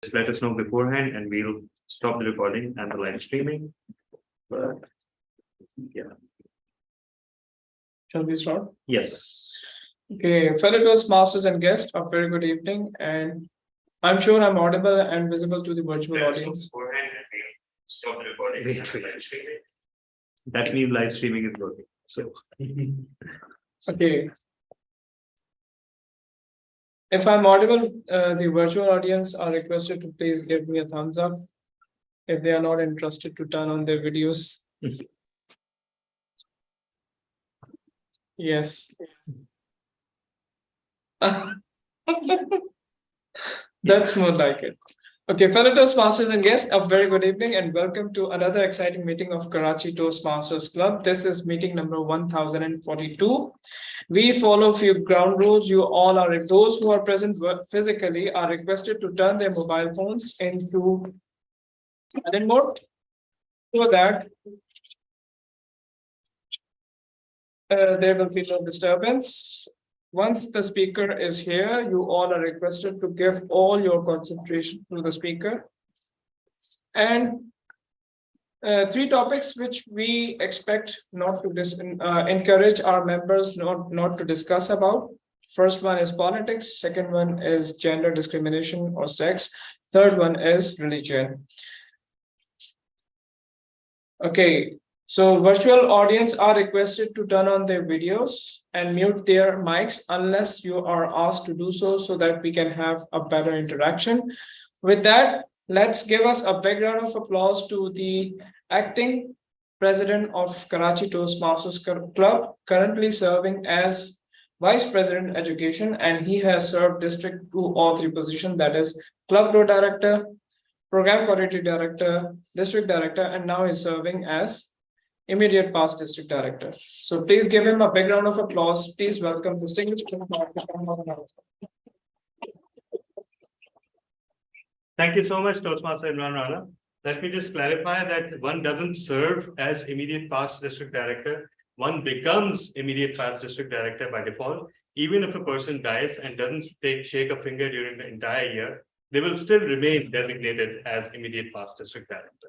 Just let us know beforehand and we'll stop the recording and the live streaming. But yeah. Shall we start? Yes. Okay, fellow Toastmasters and guests, a very good evening, and I'm sure I'm audible and visible to the virtual audience. Beforehand and we'll stop the recording and the live streaming. That means live streaming is working. So Okay. If I'm audible, the virtual audience are requested to please give me a thumbs up. If they are not interested, to turn on their videos. Yes. That's more like it. Okay, fellow Toastmasters and guests, a very good evening and welcome to another exciting meeting of Karachi Toastmasters Club. This is meeting number 1042. We follow a few ground rules. You all are, those who are present physically are requested to turn their mobile phones into silent mode so that there will be no disturbance. Once the speaker is here, you all are requested to give all your concentration to the speaker. And three topics which we expect not to encourage our members not to discuss about. First one is politics. Second one is gender discrimination or sex. Third one is religion. Okay. So virtual audience are requested to turn on their videos and mute their mics unless you are asked to do so that we can have a better interaction. With that, let's give us a big round of applause to the acting president of Karachi Toastmasters Club, currently serving as Vice President Education, and he has served district to all three positions, that is Club Pro Director, Program Quality Director, District Director, and now is serving as immediate past district director. So please give him a big round of applause. Please welcome distinguished. Thank you so much, Toastmaster Imran Rana. Let me just clarify that one doesn't serve as immediate past district director. One becomes immediate past district director by default. Even if a person dies and doesn't shake a finger during the entire year, they will still remain designated as immediate past district director.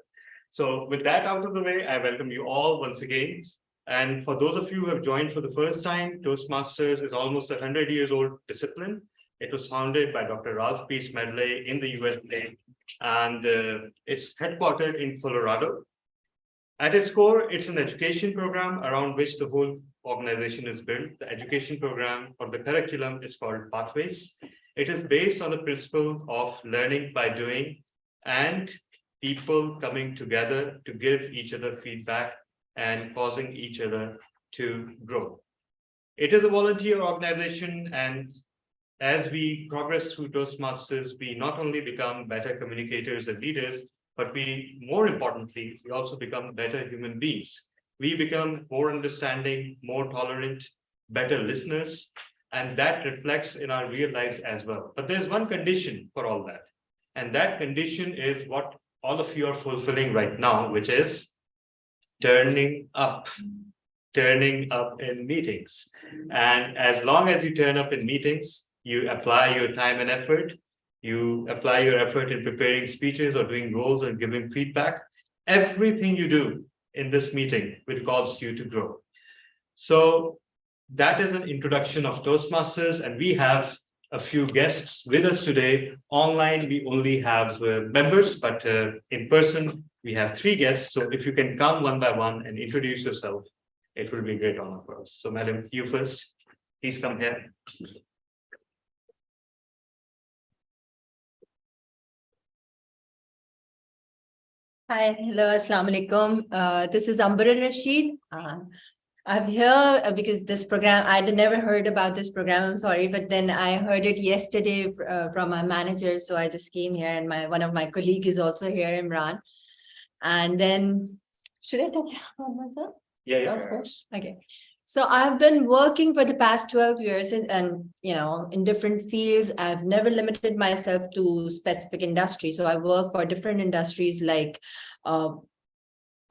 So with that out of the way, I welcome you all once again. And for those of you who have joined for the first time, Toastmasters is almost a 100-year-old discipline. It was founded by Dr. Ralph P. Smedley in the USA, and it's headquartered in Colorado. At its core, it's an education program around which the whole organization is built. The education program or the curriculum is called Pathways. It is based on the principle of learning by doing and people coming together to give each other feedback and causing each other to grow. It is a volunteer organization, and as we progress through Toastmasters, we not only become better communicators and leaders, but more importantly, we also become better human beings. We become more understanding, more tolerant, better listeners, and that reflects in our real lives as well. But there's one condition for all that, and that condition is what all of you are fulfilling right now, which is turning up in meetings. And as long as you turn up in meetings, you apply your time and effort, you apply your effort in preparing speeches or doing roles and giving feedback, everything you do in this meeting will cause you to grow. So that is an introduction of Toastmasters, and we have a few guests with us today. Online, we only have members, but in person, we have three guests. So if you can come one by one and introduce yourself, it will be a great honor for us. So madam, you first, please come here. Hi, hello, assalamu alaikum. This is Amber Rashid. I'm here because this program, I'd never heard about this program, I'm sorry, but then I heard it yesterday from my manager. So I just came here, and one of my colleagues is also here, Imran. And then, should I talk about myself? Yeah, of course. Okay. So I've been working for the past 12 years and in different fields. I've never limited myself to specific industry. So I work for different industries like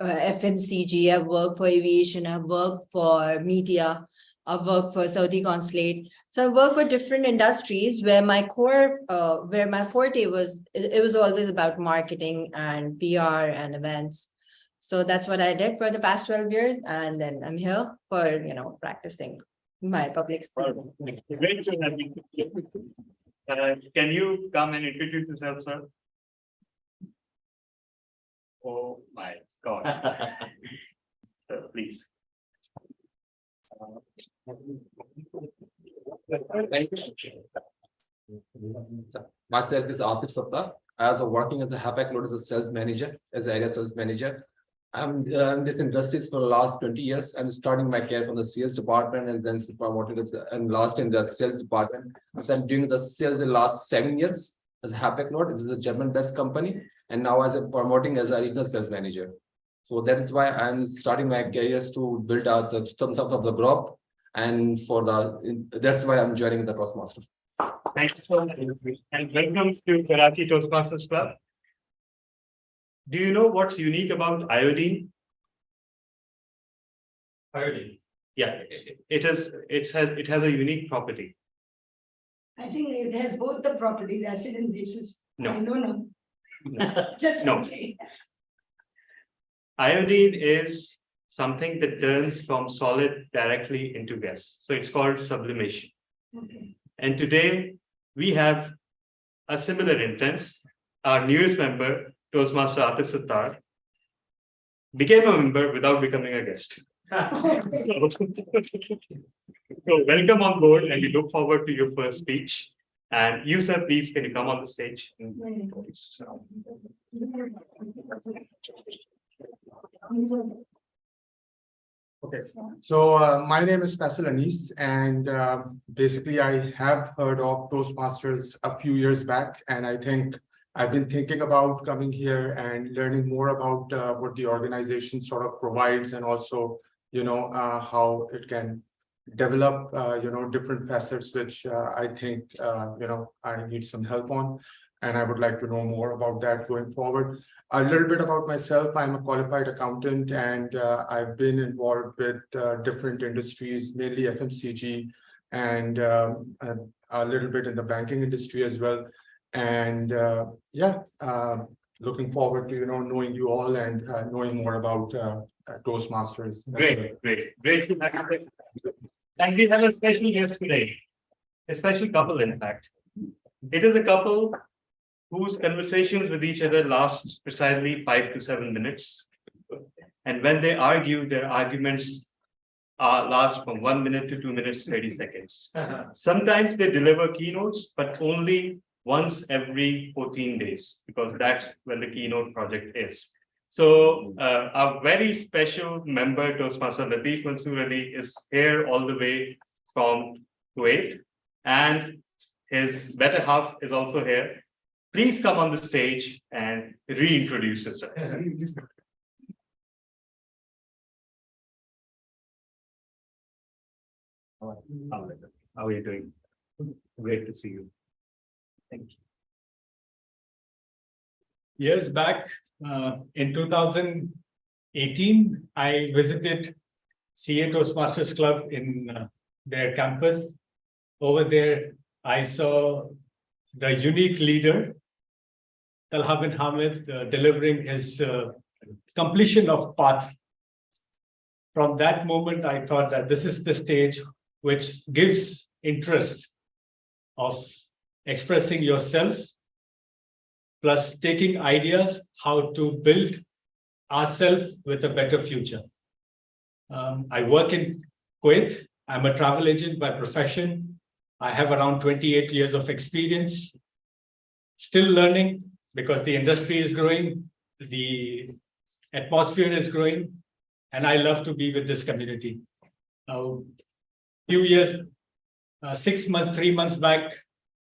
FMCG, I've worked for aviation, I've worked for media, I've worked for Saudi consulate. So I work for different industries where my core, where my forte was, it was always about marketing and PR and events. So that's what I did for the past 12 years. And then I'm here for, practicing my public speaking. Great to have you. Can you come and introduce yourself, sir? Oh my God. Please. Myself is Atif Sapta. I was working as a Hapak Load as a sales manager, as an area sales manager. I'm in this industry for the last 20 years. I'm starting my career from the sales department and then promoted and last in the sales department. So I'm doing the sales the last 7 years as a Hapak Load. This is a German-based company, and now as a promoting as a regional sales manager. So that is why I'm starting my careers to build out the terms of the group, and that's why I'm joining the Toastmasters. Thank you so much. And welcome to Karachi Toastmasters Club. Do you know what's unique about iodine? Iodine. Yeah, it has a unique property. I think it has both the properties, acid and bases. No. No. No. Just No. say. Iodine is something that turns from solid directly into gas. So it's called sublimation. Okay. And today we have a similar intent. Our newest member, Toastmaster Atif Sattar, became a member without becoming a guest. So welcome on board, and we look forward to your first speech. And you, sir, please, can you come on the stage? Okay, so my name is Faisal Anis, and basically I have heard of Toastmasters a few years back, and I think I've been thinking about coming here and learning more about what the organization sort of provides, and also, how it can develop, different facets, which I think, I need some help on. And I would like to know more about that going forward. A little bit about myself. I'm a qualified accountant, and I've been involved with different industries, mainly FMCG, and a little bit in the banking industry as well. And looking forward to knowing you all and knowing more about Toastmasters. Great. And we have a special guest today, a special couple, in fact. It is a couple whose conversations with each other last precisely 5 to 7 minutes. And when they argue, their arguments last from 1 minute to 2 minutes, 30 seconds. Sometimes they deliver keynotes, but only once every 14 days, because that's when the keynote project is. So a very special member, Toastmaster Latif Mansoor Ali, is here all the way from Kuwait, and his better half is also here. Please come on the stage and reintroduce yourself. How are you doing? Great to see you. Thank you. Years back, in 2018, I visited CA Toastmasters Club in their campus. Over there, I saw the unique leader, Talha bin Hamid, delivering his completion of path. From that moment, I thought that this is the stage which gives interest of expressing yourself, plus taking ideas how to build ourselves with a better future. I work in Kuwait. I'm a travel agent by profession. I have around 28 years of experience. Still learning, because the industry is growing, the atmosphere is growing, and I love to be with this community. Few years, 6 months, 3 months back,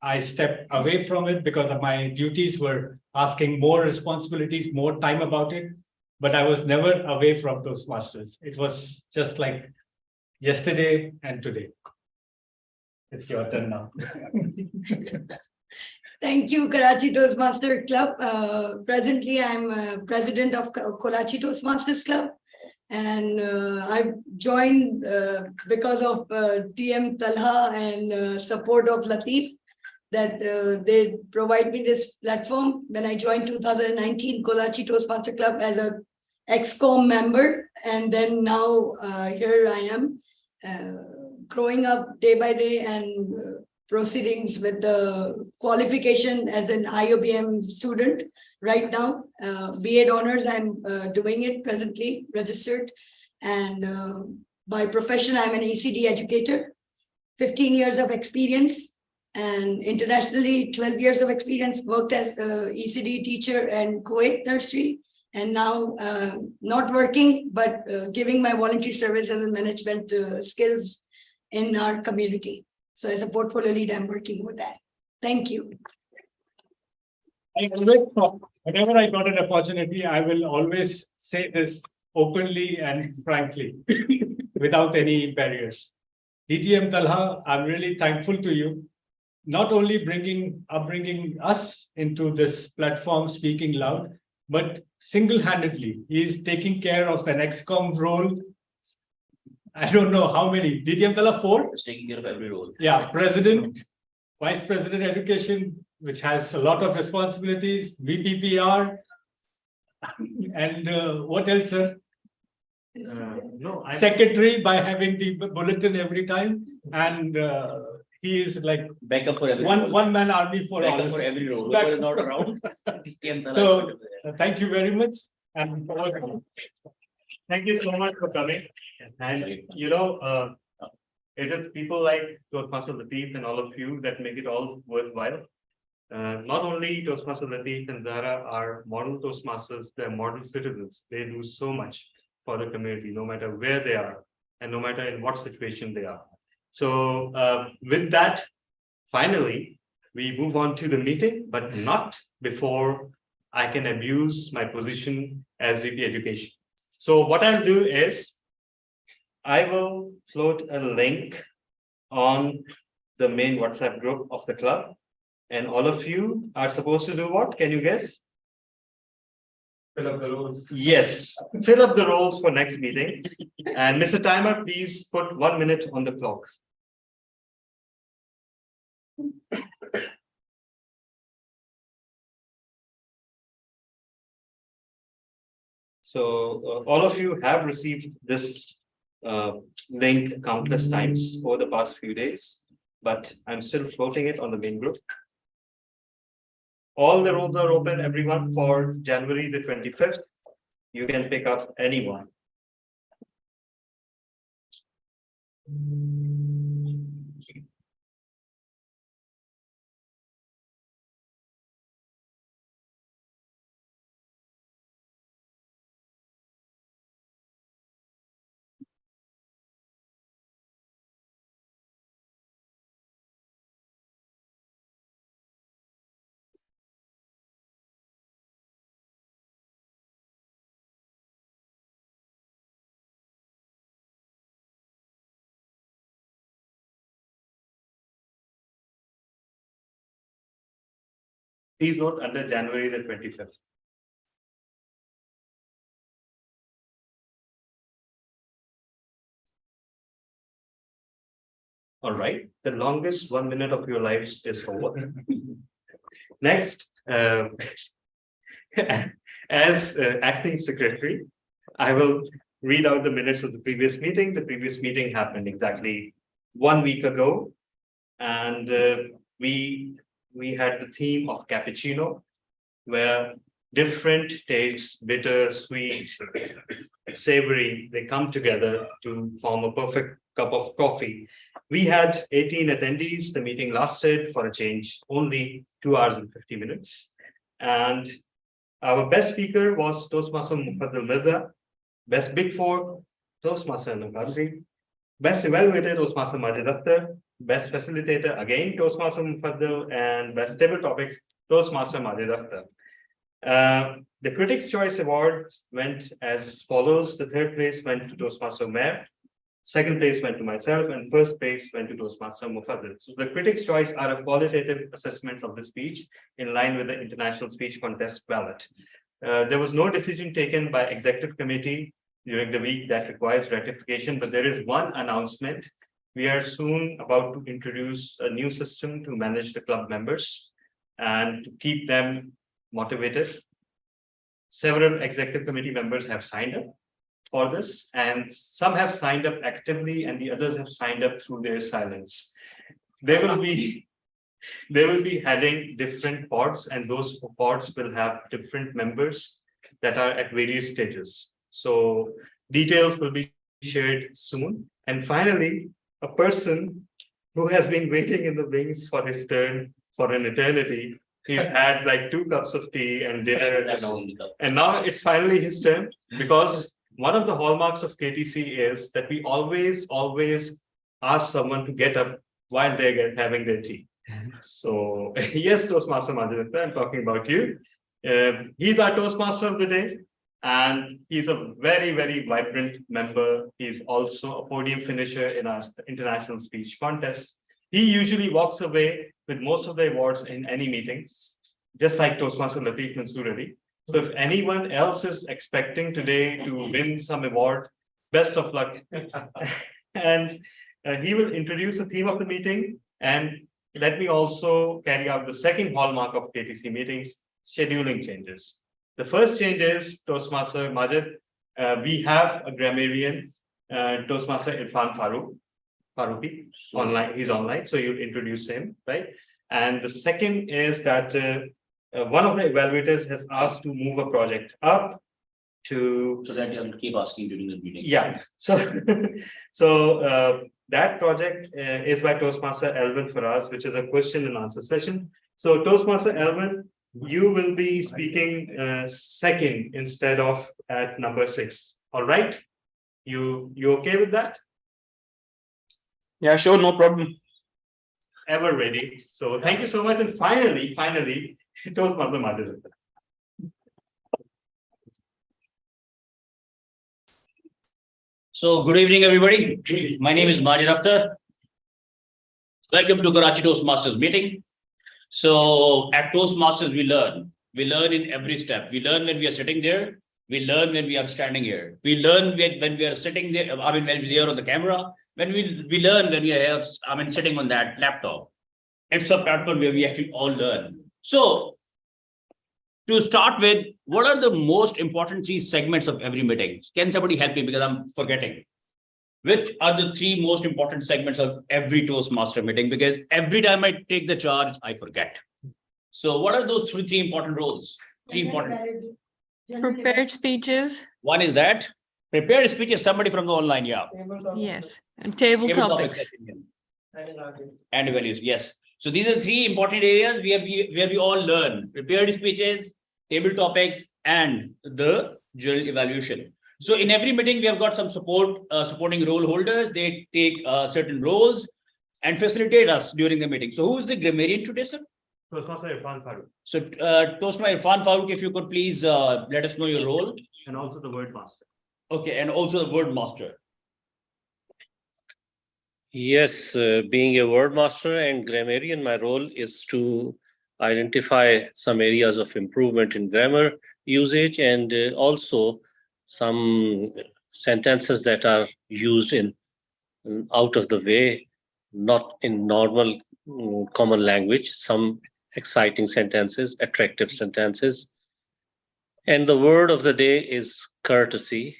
I stepped away from it because of my duties were asking more responsibilities, more time about it. But I was never away from Toastmasters. It was just like yesterday and today. It's your turn now. Thank you, Karachi Toastmaster Club. Presently, I'm president of Karachi Toastmasters Club. And I joined because of TM Talha and support of Latif, that they provide me this platform. When I joined 2019 Karachi Toastmasters Club as a ex-com member, and then now here I am growing up day by day and proceedings with the qualification as an IOBM student right now. B.Ed honors, I'm doing it presently, registered. And by profession, I'm an ECD educator, 15 years of experience, and internationally 12 years of experience, worked as a ECD teacher and Kuwait nursery. And now not working, but giving my voluntary service as a management skills in our community. So as a portfolio lead, I'm working with that. Thank you. Whenever I got an opportunity, I will always say this openly and frankly, without any barriers. DTM Talha, I'm really thankful to you, not only bringing us into this platform, speaking loud, but single-handedly, he is taking care of an ex-com role. I don't know how many. DTM Talha 4? It's taking care of every role. Yeah, president, vice president education, which has a lot of responsibilities, VPPR, and what else, sir? No, Secretary, by having the bulletin every time, and he is like Backup for every role. one man army for all. Backup for every role. Back- Whoever is not around. TM Talha So, is there. thank you very much. And thank you so much for coming. And you know, it is people like Toastmaster Latif and all of you that make it all worthwhile. Not only Toastmaster Latif and Zara are model Toastmasters, they're model citizens. They do so much for the community, no matter where they are and no matter in what situation they are. So with that, finally, we move on to the meeting, but not before I can abuse my position as VP Education. So what I'll do is I will float a link on the main WhatsApp group of the club. And all of you are supposed to do what? Can you guess? fill up the roles. Yes, fill up the roles for next meeting. And Mr. Timer, please put 1 minute on the clock. So all of you have received this link countless times over the past few days, but I'm still floating it on the main group. All the roles are open, everyone, for January the 25th. You can pick up anyone. Please note under January the 25th. All right, the longest 1 minute of your lives is over. Next, as acting secretary, I will read out the minutes of the previous meeting. The previous meeting happened exactly 1 week ago, and we had the theme of cappuccino, where different tastes, bitter, sweet, savory, they come together to form a perfect cup of coffee. We had 18 attendees. The meeting lasted, for a change, only 2 hours and 50 minutes. And our best speaker was Toastmaster Mufaddal Mirza, best Big Four, Toastmaster Naqadri, best evaluator, Toastmaster Majid Akhtar, best facilitator, again, Toastmaster Mufaddal, and best table topics, Toastmaster Majid Akhtar. The Critics' Choice Award went as follows. The third place went to Toastmaster Mayor, second place went to myself, and first place went to Toastmaster Mufaddal. So the Critics' Choice are a qualitative assessment of the speech in line with the International Speech Contest ballot. There was no decision taken by Executive Committee during the week that requires ratification, but there is one announcement. We are soon about to introduce a new system to manage the club members and to keep them motivated. Several executive committee members have signed up for this, and some have signed up actively and the others have signed up through their silence. They will be heading different pods, and those pods will have different members that are at various stages. So details will be shared soon. And finally, a person who has been waiting in the wings for his turn for an eternity. He's had like 2 cups of tea and dinner, and now it's finally his turn, because one of the hallmarks of KTC is that we always ask someone to get up while they're having their tea. So yes, Toastmaster Majid, I'm talking about you. He's our Toastmaster of the day, and he's a very, very vibrant member. He's also a podium finisher in our international speech contest. He usually walks away with most of the awards in any meetings, just like Toastmaster Latif Mansoor Ali. So if anyone else is expecting today to win some award, best of luck. And he will introduce the theme of the meeting. And let me also carry out the second hallmark of KTC meetings, scheduling changes. The first change is Toastmaster Majid. We have a grammarian, Toastmaster Irfan Faruqi, online. He's online, so you introduce him, right? And the second is that one of the evaluators has asked to move a project up to. So that you'll keep asking during the meeting. Yeah. So, that project is by Toastmaster Elvin Faraz, which is a question and answer session. So Toastmaster Elvin, you will be speaking second instead of at number 6. All right? You okay with that? Yeah, sure, no problem. Ever ready. So thank you so much. And finally, Toastmaster Majid. So good evening, everybody. My name is Majid Akhtar. Welcome to Karachi Toastmasters meeting. So at Toastmasters, we learn in every step. We learn when we are sitting there. We learn when we are standing here. We learn when we are sitting there. I mean, when we're there on the camera. When we learn when we are here, I mean, sitting on that laptop. It's a platform where we actually all learn. So to start with, what are the most important 3 segments of every meeting? Can somebody help me, because I'm forgetting? Which are the 3 most important segments of every Toastmaster meeting? Because every time I take the charge, I forget. So what are those 3 important roles? 3 important. Prepared speeches, One is that prepared speech is somebody from the online, yeah. yes, and table Table topics. And values, yes. So these are 3 important areas where we all learn: prepared speeches, table topics, and the journal evaluation. So in every meeting, we have got some supporting role holders. They take certain roles and facilitate us during the meeting. So who's the grammarian today, sir? Toastmaster Irfan Faruq. So Toastmaster Irfan Faruq, if you could please let us know your role. And also the word master. Okay, and also the word master. Yes, being a word master and grammarian, my role is to identify some areas of improvement in grammar usage, and also some sentences that are used in out of the way, not in normal common language, some exciting sentences, attractive sentences. And the word of the day is courtesy,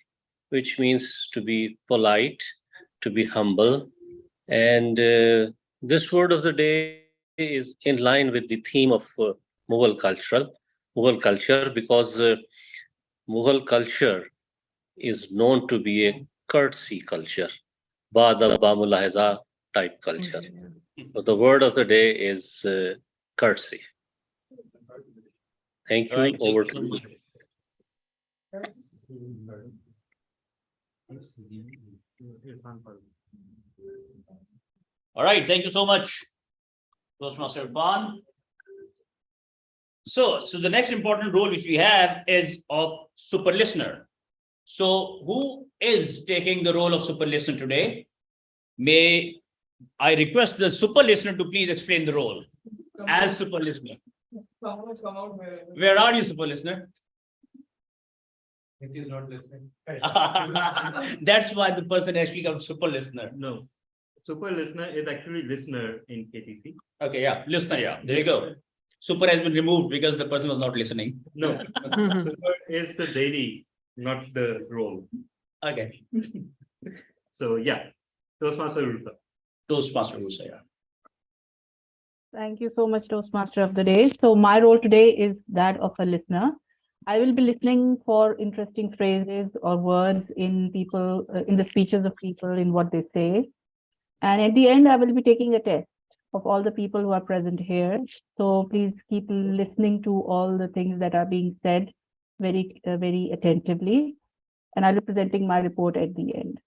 which means to be polite, to be humble. And this word of the day is in line with the theme of Mughal culture, because Mughal culture is known to be a courtesy culture, Bada ba mulahaza type culture. So the word of the day is courtesy. Thank you. Right. Over to you. All right, thank you so much, Toastmaster Irfan. So the next important role which we have is of super listener. So who is taking the role of super listener today? May I request the super listener to please explain the role as super listener. Where are you, super listener? If he's not listening. That's why the person actually comes super listener. No. Super listener is actually listener in KTC. Okay, yeah, listener, yeah, there you go. Super has been removed because the person was not listening. No, super is the daily, not the role. Okay, So yeah, Toastmaster Rupa. Toastmaster will say, yeah. Thank you so much, Toastmaster of the Day. So my role today is that of a listener. I will be listening for interesting phrases or words in people, in the speeches of people, in what they say. And at the end, I will be taking a test of all the people who are present here. So please keep listening to all the things that are being said very attentively. And I'll be presenting my report at the end.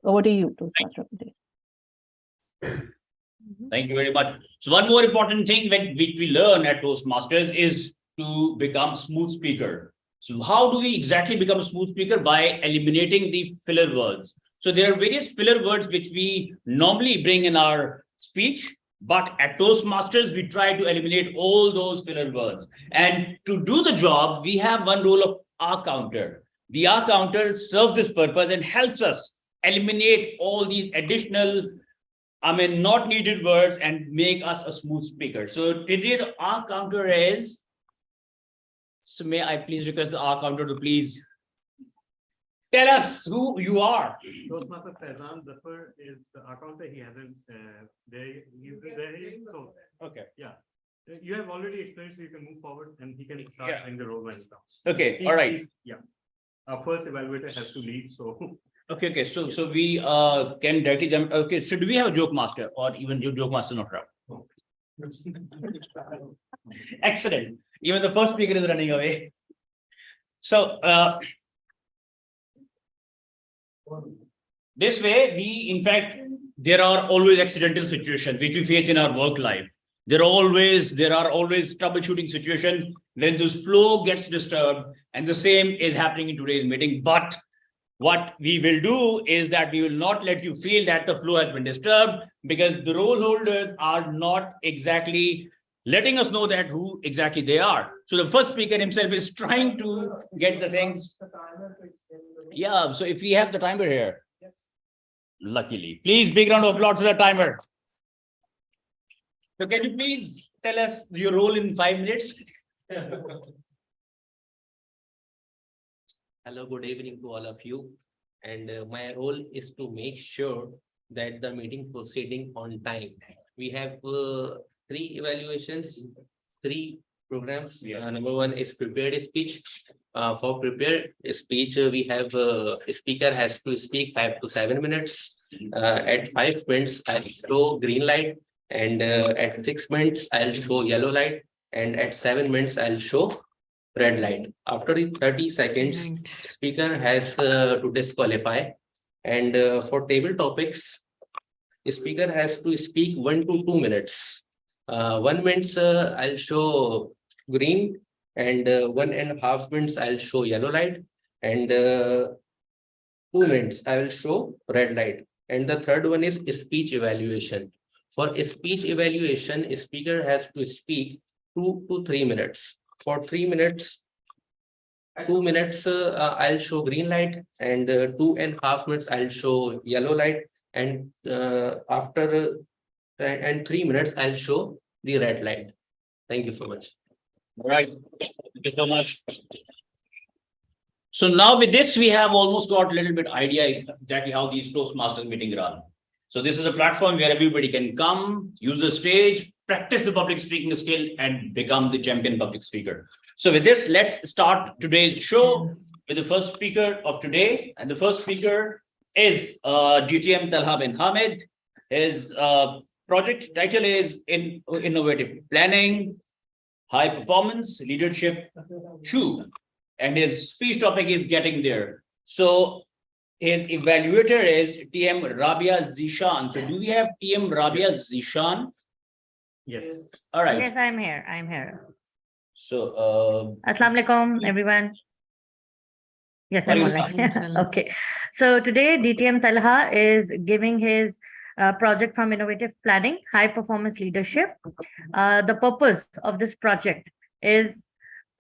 Over to you, Toastmaster of the Day. Thank you very much. So one more important thing which we learn at Toastmasters is to become smooth speaker. So how do we exactly become a smooth speaker? By eliminating the filler words. So there are various filler words which we normally bring in our speech, but at Toastmasters, we try to eliminate all those filler words. And to do the job, we have one role of R counter. The R counter serves this purpose and helps us eliminate all these additional not needed words and make us a smooth speaker. So today the R counter is, so may I please request the R counter to please tell us who you are. Toastmaster Faizan Zafar is the account that he hasn't so Okay. yeah. You have already explained, so you can move forward and he can start Yeah. in the role when it comes. Okay, all right. Yeah. Our first evaluator has to leave, so Okay, so we can directly jump. Okay, so do we have a joke master or even your joke master not around? Excellent. Even the first speaker is running away. So this way, in fact, there are always accidental situations which we face in our work life. There are always troubleshooting situations when this flow gets disturbed, and the same is happening in today's meeting. But what we will do is that we will not let you feel that the flow has been disturbed, because the role holders are not exactly letting us know that who exactly they are. So the first speaker himself is trying to get the things. Yeah, so if we have the timer here, luckily, please big round of applause to the timer. So can you please tell us your role in 5 minutes? Hello, good evening to all of you. And my role is to make sure that the meeting proceeding on time. We have 3 evaluations, 3 programs. Number 1 is prepared speech. For prepared speech, we have a speaker has to speak 5 to 7 minutes. At 5 minutes, I'll show green light. And at 6 minutes, I'll show yellow light. And at 7 minutes, I'll show red light. After the 30 seconds, speaker has to disqualify. And for table topics, the speaker has to speak 1 to 2 minutes. 1 minute, I'll show green, and 1.5 minutes, I'll show yellow light, and 2 minutes, I will show red light. And the third one is speech evaluation. For speech evaluation, a speaker has to speak 2 to 3 minutes. For 3 minutes, 2 minutes, I'll show green light, and 2.5 minutes, I'll show yellow light, and after 3 minutes, I'll show the red light. Thank you so much. All right, thank you so much. So now with this, we have almost got a little bit idea exactly how these Toastmasters meetings run. So this is a platform where everybody can come, use the stage, practice the public speaking skill, and become the champion public speaker. So with this, let's start today's show with the first speaker of today. And the first speaker is DTM Talha bin Hamid. His project title is Innovative Planning, High Performance Leadership 2. And his speech topic is Getting There. So his evaluator is TM Rabia Zishan. So do we have TM Rabia Zishan? yes. All right. Yes, I'm here. I'm here. So Assalamu alaikum, everyone. Yes, I'm Walaikum online. Okay. So today, DTM Talha is giving his project from Innovative Planning, High Performance Leadership. The purpose of this project is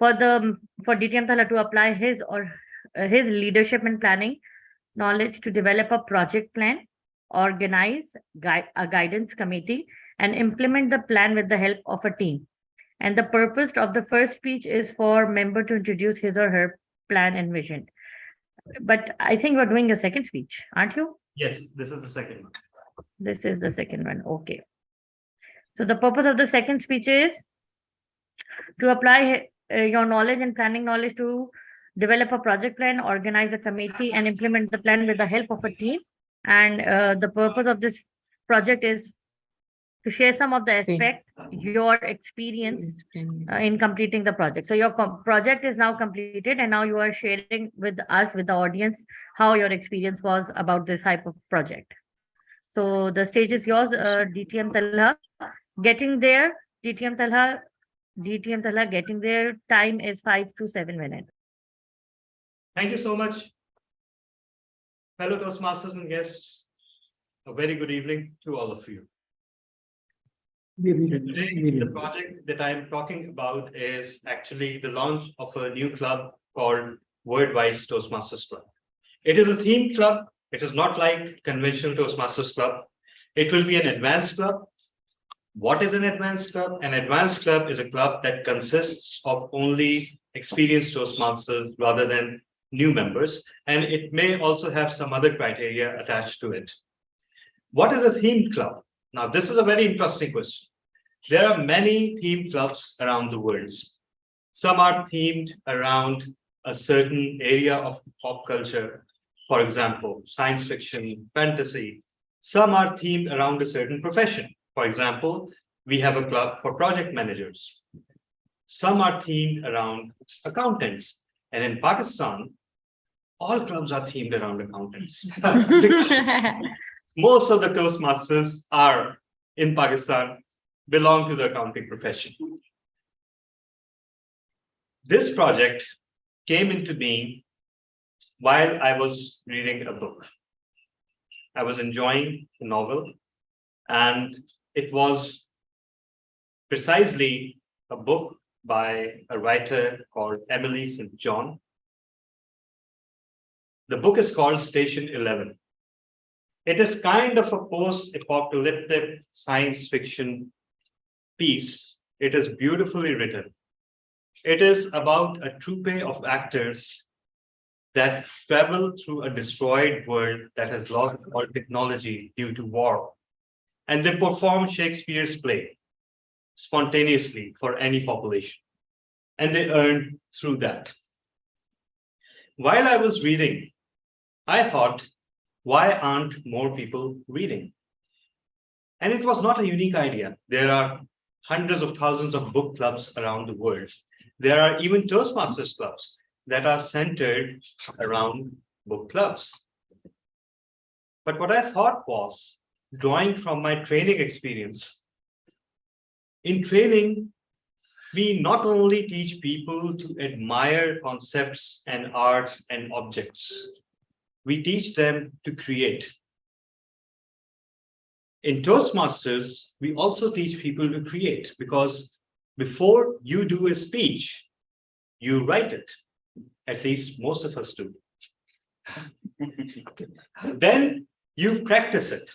for DTM Thala to apply his leadership and planning knowledge to develop a project plan, organize a guidance committee, and implement the plan with the help of a team. And the purpose of the first speech is for member to introduce his or her plan and vision. But I think we're doing a second speech, aren't you? Yes, this is the second one. This is the second one. Okay. So the purpose of the second speech is to apply your knowledge and planning knowledge to develop a project plan, organize a committee, and implement the plan with the help of a team. And the purpose of this project is to share some of the aspect, your experience in completing the project. So your project is now completed, and now you are sharing with us, with the audience, how your experience was about this type of project. So the stage is yours, DTM Talha. Getting there, DTM Talha, getting there, time is 5 to 7 minutes. Thank you so much, fellow Toastmasters and guests. A very good evening to all of you. Today, the project that I'm talking about is actually the launch of a new club called Wordwise Toastmasters Club. It is a themed club. It is not like conventional Toastmasters Club. It will be an advanced club. What is an advanced club? An advanced club is a club that consists of only experienced Toastmasters rather than new members, and it may also have some other criteria attached to it. What is a themed club? Now, this is a very interesting question. There are many themed clubs around the world. Some are themed around a certain area of pop culture, for example, science fiction, fantasy. Some are themed around a certain profession. For example, we have a club for project managers. Some are themed around accountants. And in Pakistan, all clubs are themed around accountants. Most of the Toastmasters are in Pakistan belong to the accounting profession. This project came into being while I was reading a book. I was enjoying the novel, and it was precisely a book by a writer called Emily St. John. The book is called Station 11. It is kind of a post-apocalyptic science fiction piece. It is beautifully written. It is about a troupe of actors that travel through a destroyed world that has lost all technology due to war. And they perform Shakespeare's play spontaneously for any population. And they earn through that. While I was reading, I thought, why aren't more people reading? And it was not a unique idea. There are hundreds of thousands of book clubs around the world. There are even Toastmasters clubs that are centered around book clubs. But what I thought was, drawing from my training experience, in training, we not only teach people to admire concepts and arts and objects, we teach them to create. In Toastmasters, we also teach people to create, because before you do a speech, you write it. At least most of us do. Then you practice it,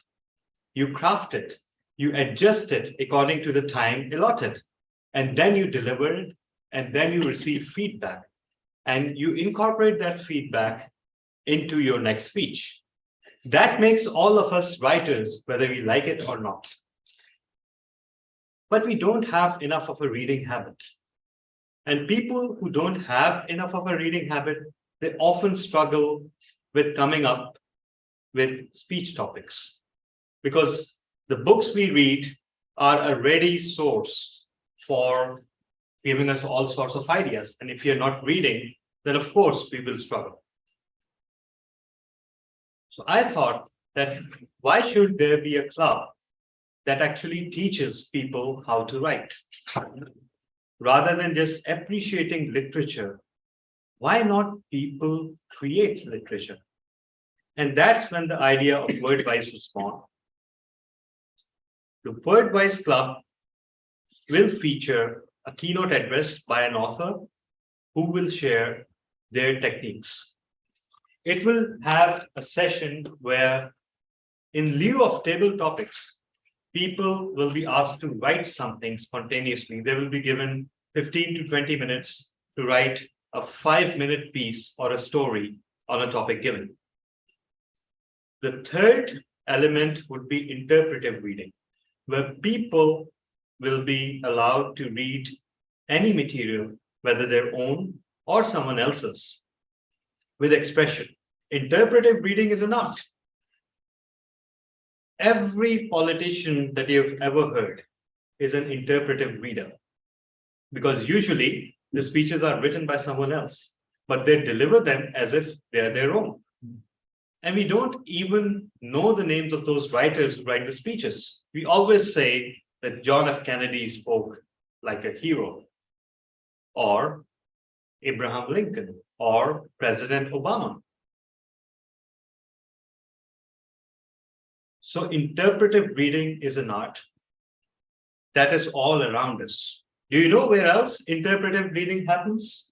you craft it, you adjust it according to the time allotted, and then you deliver it, and then you receive feedback, and you incorporate that feedback into your next speech. That makes all of us writers, whether we like it or not. But we don't have enough of a reading habit. And people who don't have enough of a reading habit, they often struggle with coming up with speech topics, because the books we read are a ready source for giving us all sorts of ideas. And if you're not reading, then of course we will struggle. So I thought that why should there be a club that actually teaches people how to write? Rather than just appreciating literature, why not people create literature? And that's when the idea of Wordwise was born. The Wordwise Club will feature a keynote address by an author who will share their techniques. It will have a session where, in lieu of table topics, people will be asked to write something spontaneously. They will be given 15 to 20 minutes to write a 5-minute piece or a story on a topic given. The third element would be interpretive reading, where people will be allowed to read any material, whether their own or someone else's, with expression. Interpretive reading is an art. Every politician that you've ever heard is an interpretive reader, because usually the speeches are written by someone else, but they deliver them as if they're their own. And we don't even know the names of those writers who write the speeches. We always say that John F. Kennedy spoke like a hero, or Abraham Lincoln, or President Obama. So interpretive reading is an art that is all around us. Do you know where else interpretive reading happens?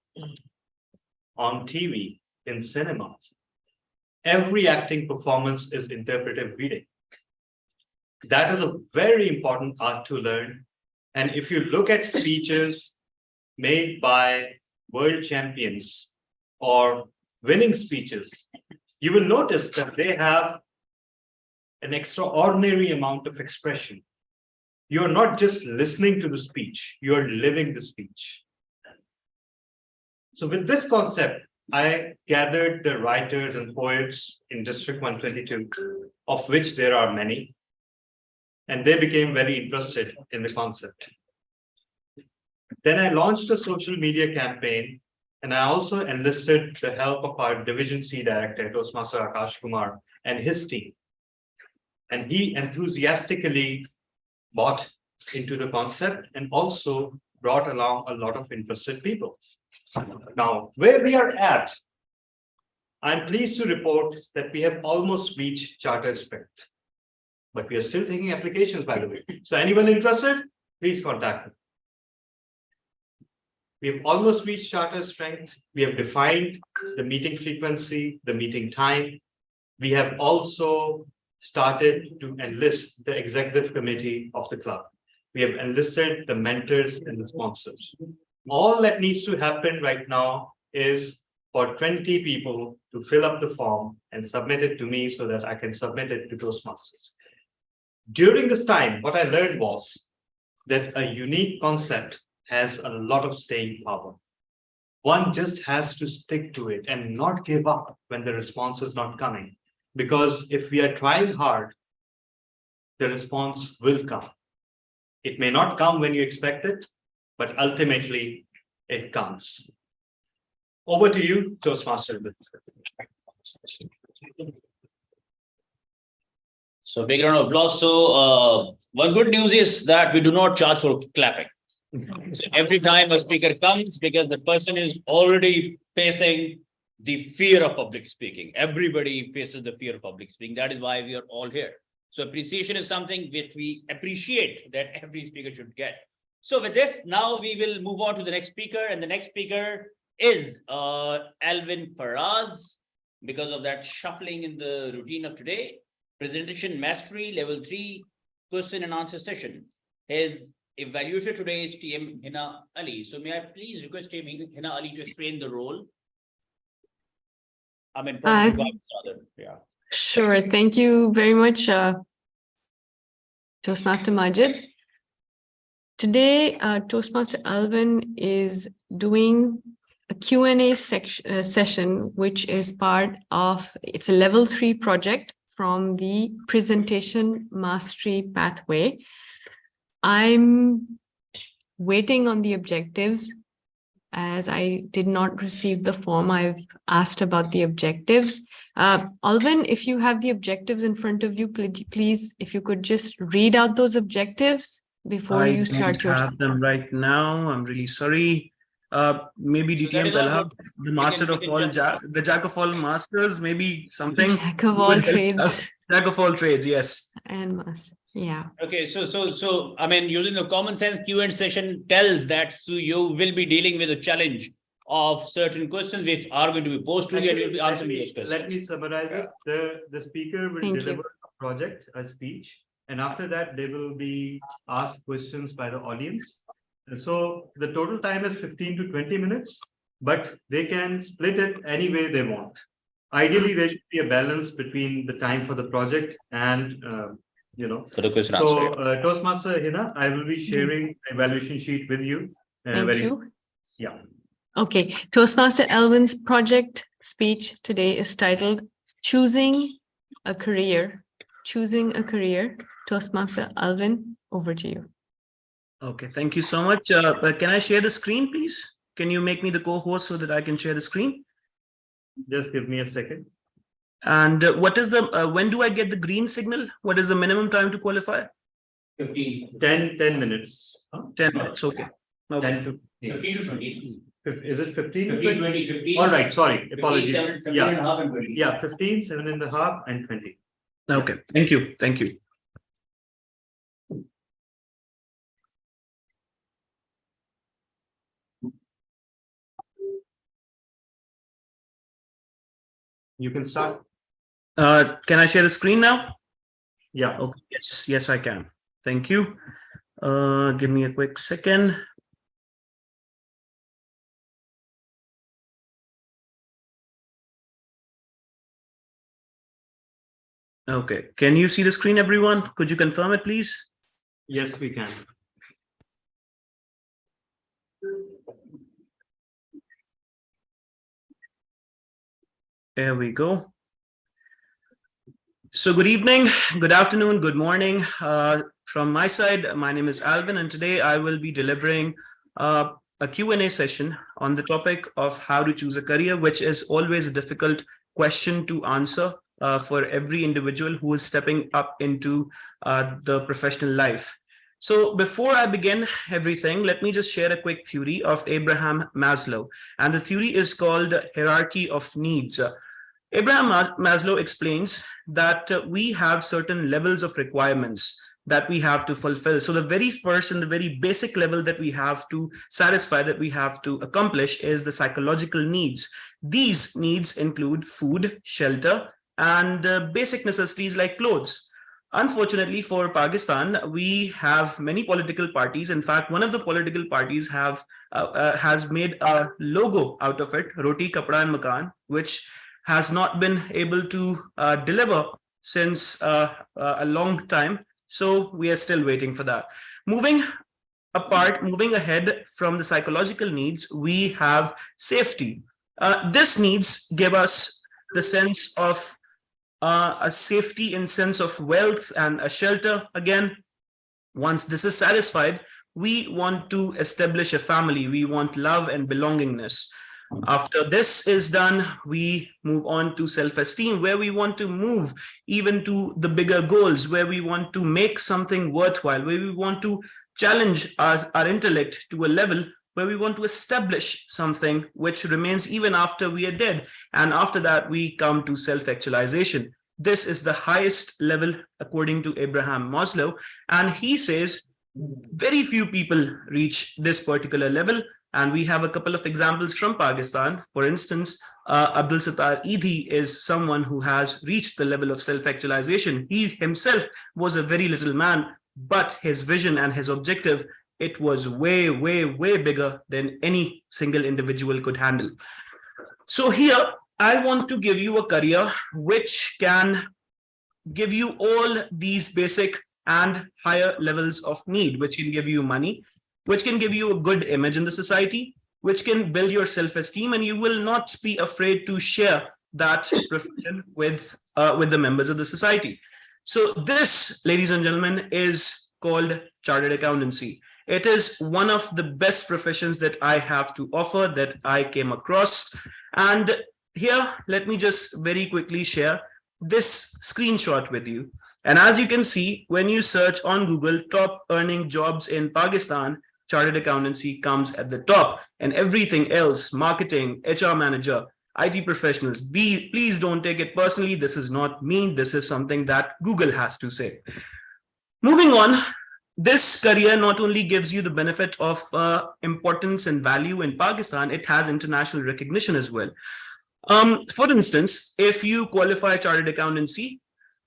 On TV, in cinema. Every acting performance is interpretive reading. That is a very important art to learn. And if you look at speeches made by world champions or winning speeches, you will notice that they have an extraordinary amount of expression. You're not just listening to the speech, you're living the speech. So with this concept, I gathered the writers and poets in District 122, of which there are many, and they became very interested in the concept. Then I launched a social media campaign, and I also enlisted the help of our Division C Director, Toastmaster Akash Kumar, and his team. And he enthusiastically bought into the concept and also brought along a lot of interested people. Now, where we are at, I'm pleased to report that we have almost reached charter strength, but we are still taking applications, by the way. So anyone interested, please contact me. We have almost reached charter strength. We have defined the meeting frequency, the meeting time. We have also started to enlist the executive committee of the club. We have enlisted the mentors and the sponsors. All that needs to happen right now is for 20 people to fill up the form and submit it to me so that I can submit it to Toastmasters. During this time, what I learned was that a unique concept has a lot of staying power. One just has to stick to it and not give up when the response is not coming. Because if we are trying hard, the response will come. It may not come when you expect it, but ultimately it comes. Over to you, Toastmaster. So big round of applause. So one good news is that we do not charge for clapping. So every time a speaker comes, because the person is already facing the fear of public speaking. Everybody faces the fear of public speaking. That is why we are all here. So appreciation is something which we appreciate that every speaker should get. So with this, now we will move on to the next speaker, and the next speaker is Alvin Faraz. Because of that shuffling in the routine of today, presentation mastery level 3 question and answer session. His evaluator today is TM Hina Ali. So may I please request TM Hina Ali to explain the role? I mean, yeah. Sure. Thank you very much, Toastmaster Majid. Today, Toastmaster Alvin is doing a Q&A session, which is part of, it's a level 3 project from the presentation mastery pathway. I'm waiting on the objectives, as I did not receive the form. I've asked about the objectives. Alvin, if you have the objectives in front of you, please, if you could just read out those objectives before you start your. I don't have them right now. I'm really sorry. Maybe DTM Talha, the master of all, the jack of all masters, maybe something. Jack of all trades. Jack of all trades, yes. And master, yeah. Okay, so I mean, using the common sense Q&A session tells that so you will be dealing with a challenge of certain questions which are going to be posed to you and you'll be answering those Let questions. me summarize it. The speaker will Thank you. deliver a project, a speech, and after that, they will be asked questions by the audience. And so the total time is 15 to 20 minutes, but they can split it any way they want. Ideally, there should be a balance between the time for the project and, For the question so answer. Toastmaster Hina, I will be sharing evaluation sheet with you. Thank very you. soon. Yeah. Okay, Toastmaster Alvin's project speech today is titled Choosing a Career. Choosing a Career. Toastmaster Alvin, over to you. Okay, thank you so much. Can I share the screen, please? Can you make me the co-host so that I can share the screen? Just give me a second. And what is the, when do I get the green signal? What is the minimum time to qualify? 10 minutes. 10 minutes, okay. 10 to 15 to 20. Is it 15? 15, 20, 15. All right, sorry, apologies. 15 Yeah. and a half and 20. Yeah, 15, 7.5, and 20. Okay, thank you, thank you. You can start. Can I share the screen now? Yeah. Okay, yes, I can. Thank you. Give me a quick second. Okay, can you see the screen, everyone? Could you confirm it, please? Yes, we can. There we go. So good evening, good afternoon, good morning. From my side, my name is Alvin, and today I will be delivering a Q&A session on the topic of how to choose a career, which is always a difficult question to answer for every individual who is stepping up into the professional life. So before I begin everything, let me just share a quick theory of Abraham Maslow. And the theory is called hierarchy of needs. Abraham Maslow explains that we have certain levels of requirements that we have to fulfill. So the very first and the very basic level that we have to satisfy, that we have to accomplish, is the psychological needs. These needs include food, shelter, and basic necessities like clothes. Unfortunately for Pakistan, we have many political parties. In fact, one of the political parties has made a logo out of it, Roti, Kapda, and Makan, which has not been able to deliver since a long time. So we are still waiting for that. Moving ahead from the psychological needs, we have safety. This needs give us the sense of a safety in sense of wealth and a shelter. Again, once this is satisfied, we want to establish a family. We want love and belongingness. After this is done, we move on to self-esteem, where we want to move even to the bigger goals, where we want to make something worthwhile, where we want to challenge our intellect to a level where we want to establish something which remains even after we are dead. And after that, we come to self-actualization. This is the highest level according to Abraham Maslow. And he says very few people reach this particular level. And we have a couple of examples from Pakistan. For instance, Abdul Sattar Eidhi is someone who has reached the level of self-actualization. He himself was a very little man, but his vision and his objective, it was way, way, way bigger than any single individual could handle. So here, I want to give you a career which can give you all these basic and higher levels of need, which can give you money, which can give you a good image in the society, which can build your self-esteem, and you will not be afraid to share that profession with the members of the society. So this, ladies and gentlemen, is called chartered accountancy. It is one of the best professions that I have to offer, that I came across. And here, let me just very quickly share this screenshot with you. And as you can see, when you search on Google top earning jobs in Pakistan, chartered accountancy comes at the top, and everything else, marketing, HR manager, IT professionals, please don't take it personally. This is not me. This is something that Google has to say. Moving on, this career not only gives you the benefit of importance and value in Pakistan, it has international recognition as well. For instance, if you qualify chartered accountancy,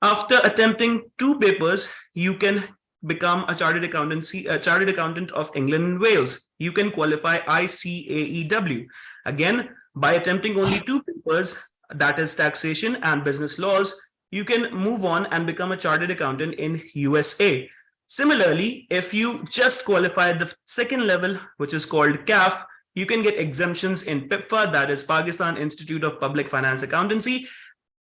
after attempting 2 papers, you can become a chartered accountant of England and Wales. You can qualify ICAEW. Again, by attempting only 2 papers, that is taxation and business laws, you can move on and become a chartered accountant in USA. Similarly, if you just qualify the second level, which is called CAF, you can get exemptions in PIPFA, that is Pakistan Institute of Public Finance Accountancy.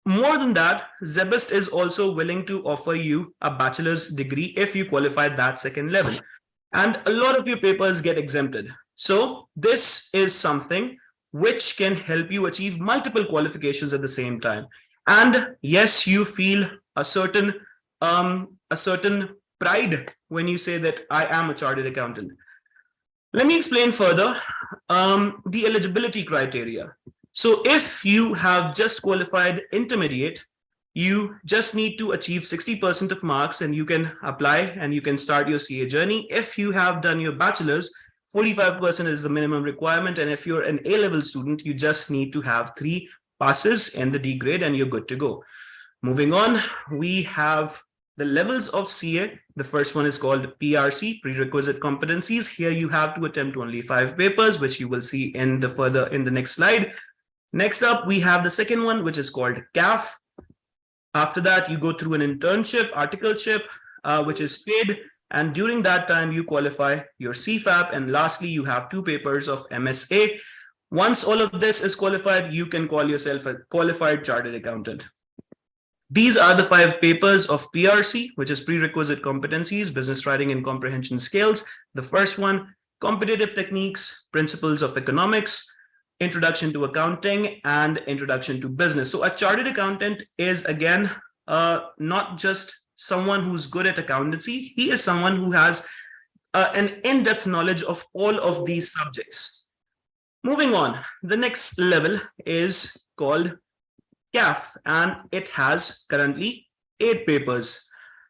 More than that, Zebest is also willing to offer you a bachelor's degree if you qualify that second level. And a lot of your papers get exempted. So this is something which can help you achieve multiple qualifications at the same time. And yes, you feel a certain pride when you say that I am a chartered accountant. Let me explain further the eligibility criteria. So if you have just qualified intermediate, you just need to achieve 60% of marks and you can apply and you can start your CA journey. If you have done your bachelor's, 45% is the minimum requirement. And if you're an A-level student, you just need to have 3 passes in the D grade and you're good to go. Moving on, we have the levels of CA. The first one is called PRC, prerequisite competencies. Here you have to attempt only 5 papers, which you will see in the next slide. Next up, we have the second one, which is called CAF. After that, you go through an internship, articleship, which is paid. And during that time, you qualify your CFAP. And lastly, you have 2 papers of MSA. Once all of this is qualified, you can call yourself a qualified chartered accountant. These are the 5 papers of PRC, which is prerequisite competencies, business writing and comprehension skills. The first one, competitive techniques, principles of economics, introduction to accounting, and introduction to business. So a chartered accountant is, again, not just someone who's good at accountancy. He is someone who has an in-depth knowledge of all of these subjects. Moving on, the next level is called CAF, and it has currently 8 papers.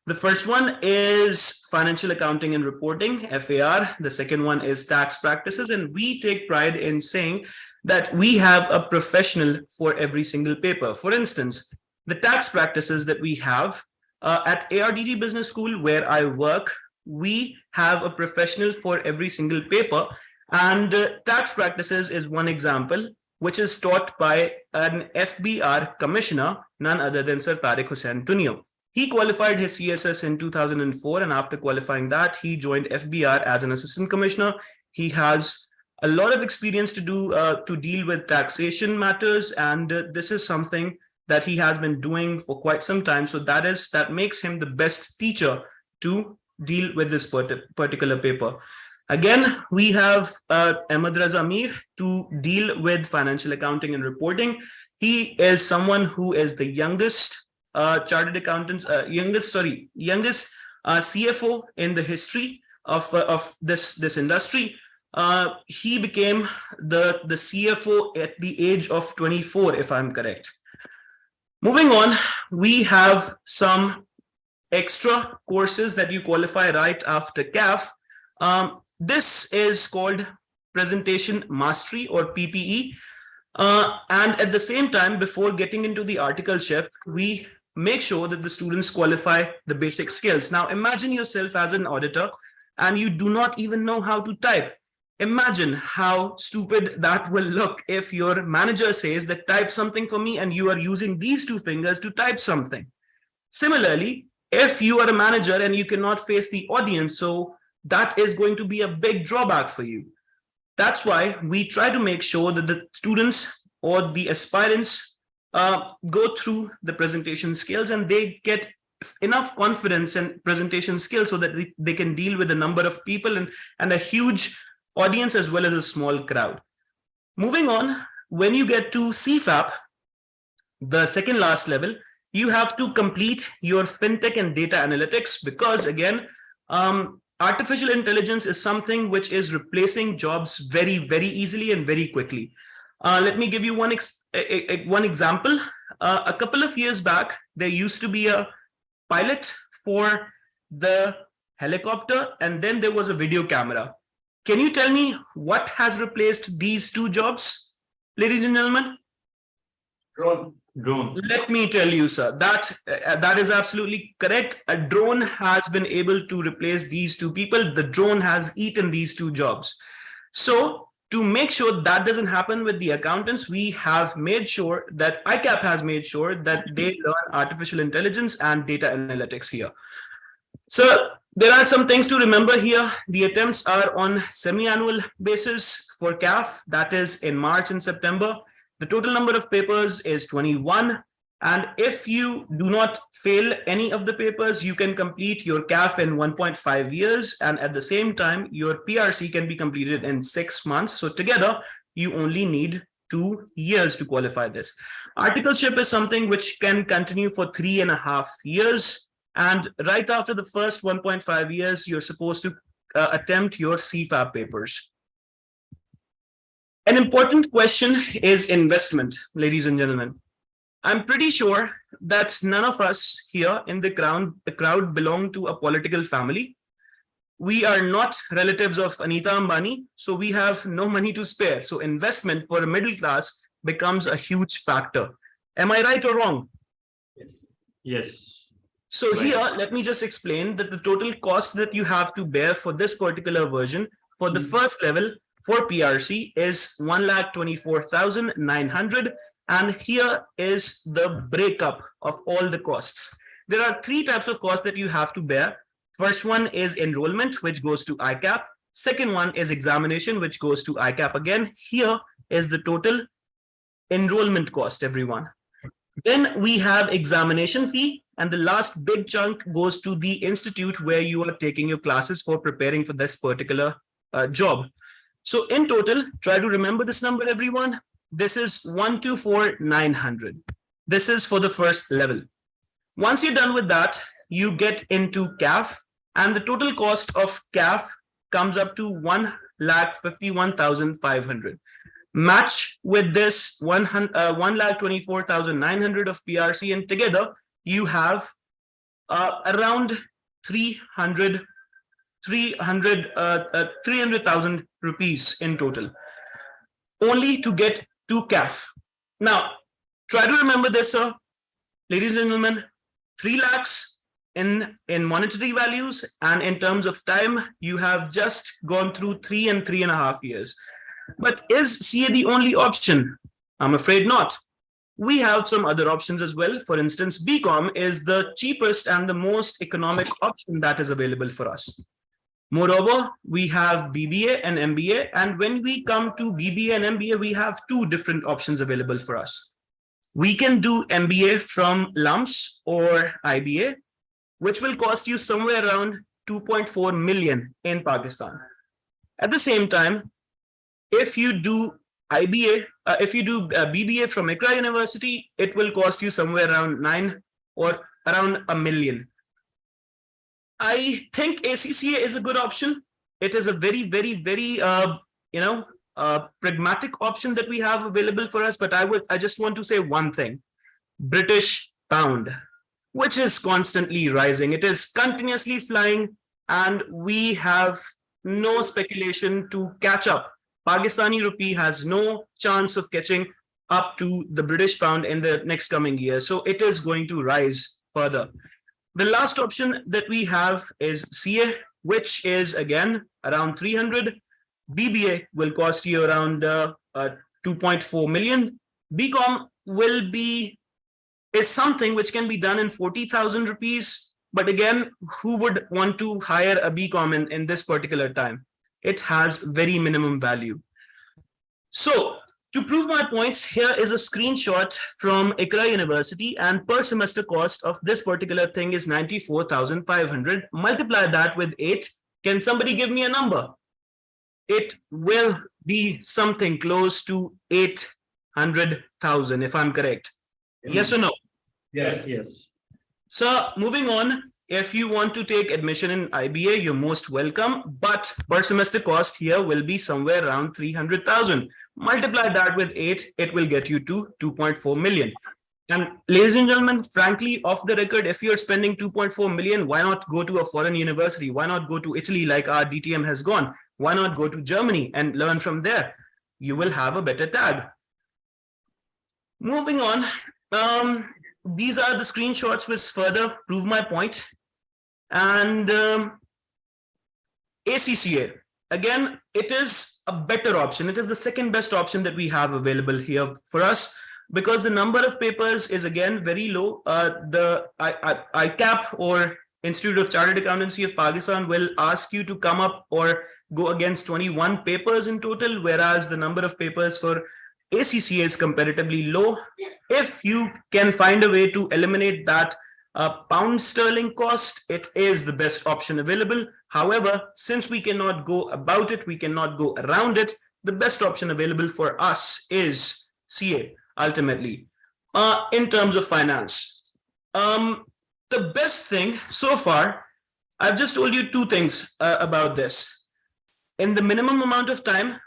The first one is financial accounting and reporting, FAR. The second one is tax practices, and we take pride in saying that we have a professional for every single paper. For instance, the tax practices that we have at ARDG Business School, where I work, we have a professional for every single paper. And tax practices is one example, which is taught by an FBR commissioner, none other than Sir Tariq Hussain Tunio. He qualified his CSS in 2004, and after qualifying that, he joined FBR as an assistant commissioner. He has a lot of experience to deal with taxation matters, and this is something that he has been doing for quite some time. So that makes him the best teacher to deal with this particular paper. Again, we have Ahmad Raza Mir to deal with financial accounting and reporting. He is someone who is the youngest chartered accountant, youngest CFO in the history of this industry. He became the CFO at the age of 24, if I'm correct. Moving on, we have some extra courses that you qualify right after CAF. This is called Presentation Mastery, or PPE. And at the same time, before getting into the articleship, we make sure that the students qualify the basic skills. Now, imagine yourself as an auditor and you do not even know how to type. Imagine how stupid that will look if your manager says that type something for me and you are using these 2 fingers to type something. Similarly, if you are a manager and you cannot face the audience, so that is going to be a big drawback for you. That's why we try to make sure that the students or the aspirants go through the presentation skills and they get enough confidence and presentation skills so that they can deal with a number of people and a huge audience as well as a small crowd. Moving on, when you get to CFAP, the second last level, you have to complete your fintech and data analytics, because again, artificial intelligence is something which is replacing jobs very, very easily and very quickly. Let me give you one example. A couple of years back, there used to be a pilot for the helicopter, and then there was a video camera. Can you tell me what has replaced these two jobs, ladies and gentlemen? Drone. Let me tell you, sir, that is absolutely correct. A drone has been able to replace these two people. The drone has eaten these two jobs. So to make sure that doesn't happen with the accountants, we have made sure that ICAP has made sure that they learn artificial intelligence and data analytics here. So there are some things to remember here. The attempts are on semi-annual basis for CAF, that is in March and September. The total number of papers is 21. And if you do not fail any of the papers, you can complete your CAF in 1.5 years. And at the same time, your PRC can be completed in 6 months. So together, you only need 2 years to qualify this. Articleship is something which can continue for 3.5 years. And right after the first 1.5 years, you're supposed to attempt your CFAP papers. An important question is investment, ladies and gentlemen. I'm pretty sure that none of us here in the crowd belong to a political family. We are not relatives of Anita Ambani, so we have no money to spare. So investment for a middle class becomes a huge factor. Am I right or wrong? Yes. Yes. So Right. here, let me just explain that the total cost that you have to bear for this particular version for the first level for PRC is 1,24,900. And here is the breakup of all the costs. There are 3 types of costs that you have to bear. First one is enrollment, which goes to ICAP. Second one is examination, which goes to ICAP again. Here is the total enrollment cost, everyone. Then we have examination fee, and the last big chunk goes to the institute where you are taking your classes for preparing for this particular job. So in total, try to remember this number, everyone. This is 124,900. This is for the first level. Once you're done with that, you get into CAF, and the total cost of CAF comes up to 1,51,500. Match with this 1,24,900 of PRC, and together you have around 300,000 rupees in total, only to get to CAF. Now, try to remember this, sir. Ladies and gentlemen, 3 lakhs in monetary values, and in terms of time, you have just gone through 3 and 3.5 years. But is CA the only option? I'm afraid not. We have some other options as well. For instance, BCom is the cheapest and the most economic option that is available for us. Moreover, we have BBA and MBA. And when we come to BBA and MBA, we have 2 different options available for us. We can do MBA from LUMS or IBA, which will cost you somewhere around 2.4 million in Pakistan. At the same time, if you do IBA, if you do BBA from Iqra University, it will cost you somewhere around 9 or around $1 million. I think ACCA is a good option. It is a very, very, very, pragmatic option that we have available for us. But I just want to say one thing: British pound, which is constantly rising. It is continuously flying, and we have no speculation to catch up. Pakistani rupee has no chance of catching up to the British pound in the next coming year. So it is going to rise further. The last option that we have is CA, which is again around 300. BBA will cost you around 2.4 million. BCom is something which can be done in 40,000 rupees. But again, who would want to hire a BCom in this particular time? It has very minimum value. So to prove my points, here is a screenshot from Iqra University, and per semester cost of this particular thing is 94,500. Multiply that with 8. Can somebody give me a number? It will be something close to 800,000, if I'm correct. Yes or no? Yes. Yes. So moving on, if you want to take admission in IBA, you're most welcome. But per semester cost here will be somewhere around 300,000. Multiply that with 8, it will get you to 2.4 million. And ladies and gentlemen, frankly, off the record, if you're spending 2.4 million, why not go to a foreign university? Why not go to Italy like our DTM has gone? Why not go to Germany and learn from there? You will have a better tag. Moving on, these are the screenshots which further prove my point. And ACCA, again, it is a better option. It is the second best option that we have available here for us, because the number of papers is again very low. The ICAP, or Institute of Chartered Accountancy of Pakistan, will ask you to come up or go against 21 papers in total, whereas the number of papers for ACCA is comparatively low. If you can find a way to eliminate that pound sterling cost, it is the best option available. However, since we cannot go about it, we cannot go around it, the best option available for us is CA ultimately. In terms of finance, the best thing so far, I've just told you two things about this. In the minimum amount of time,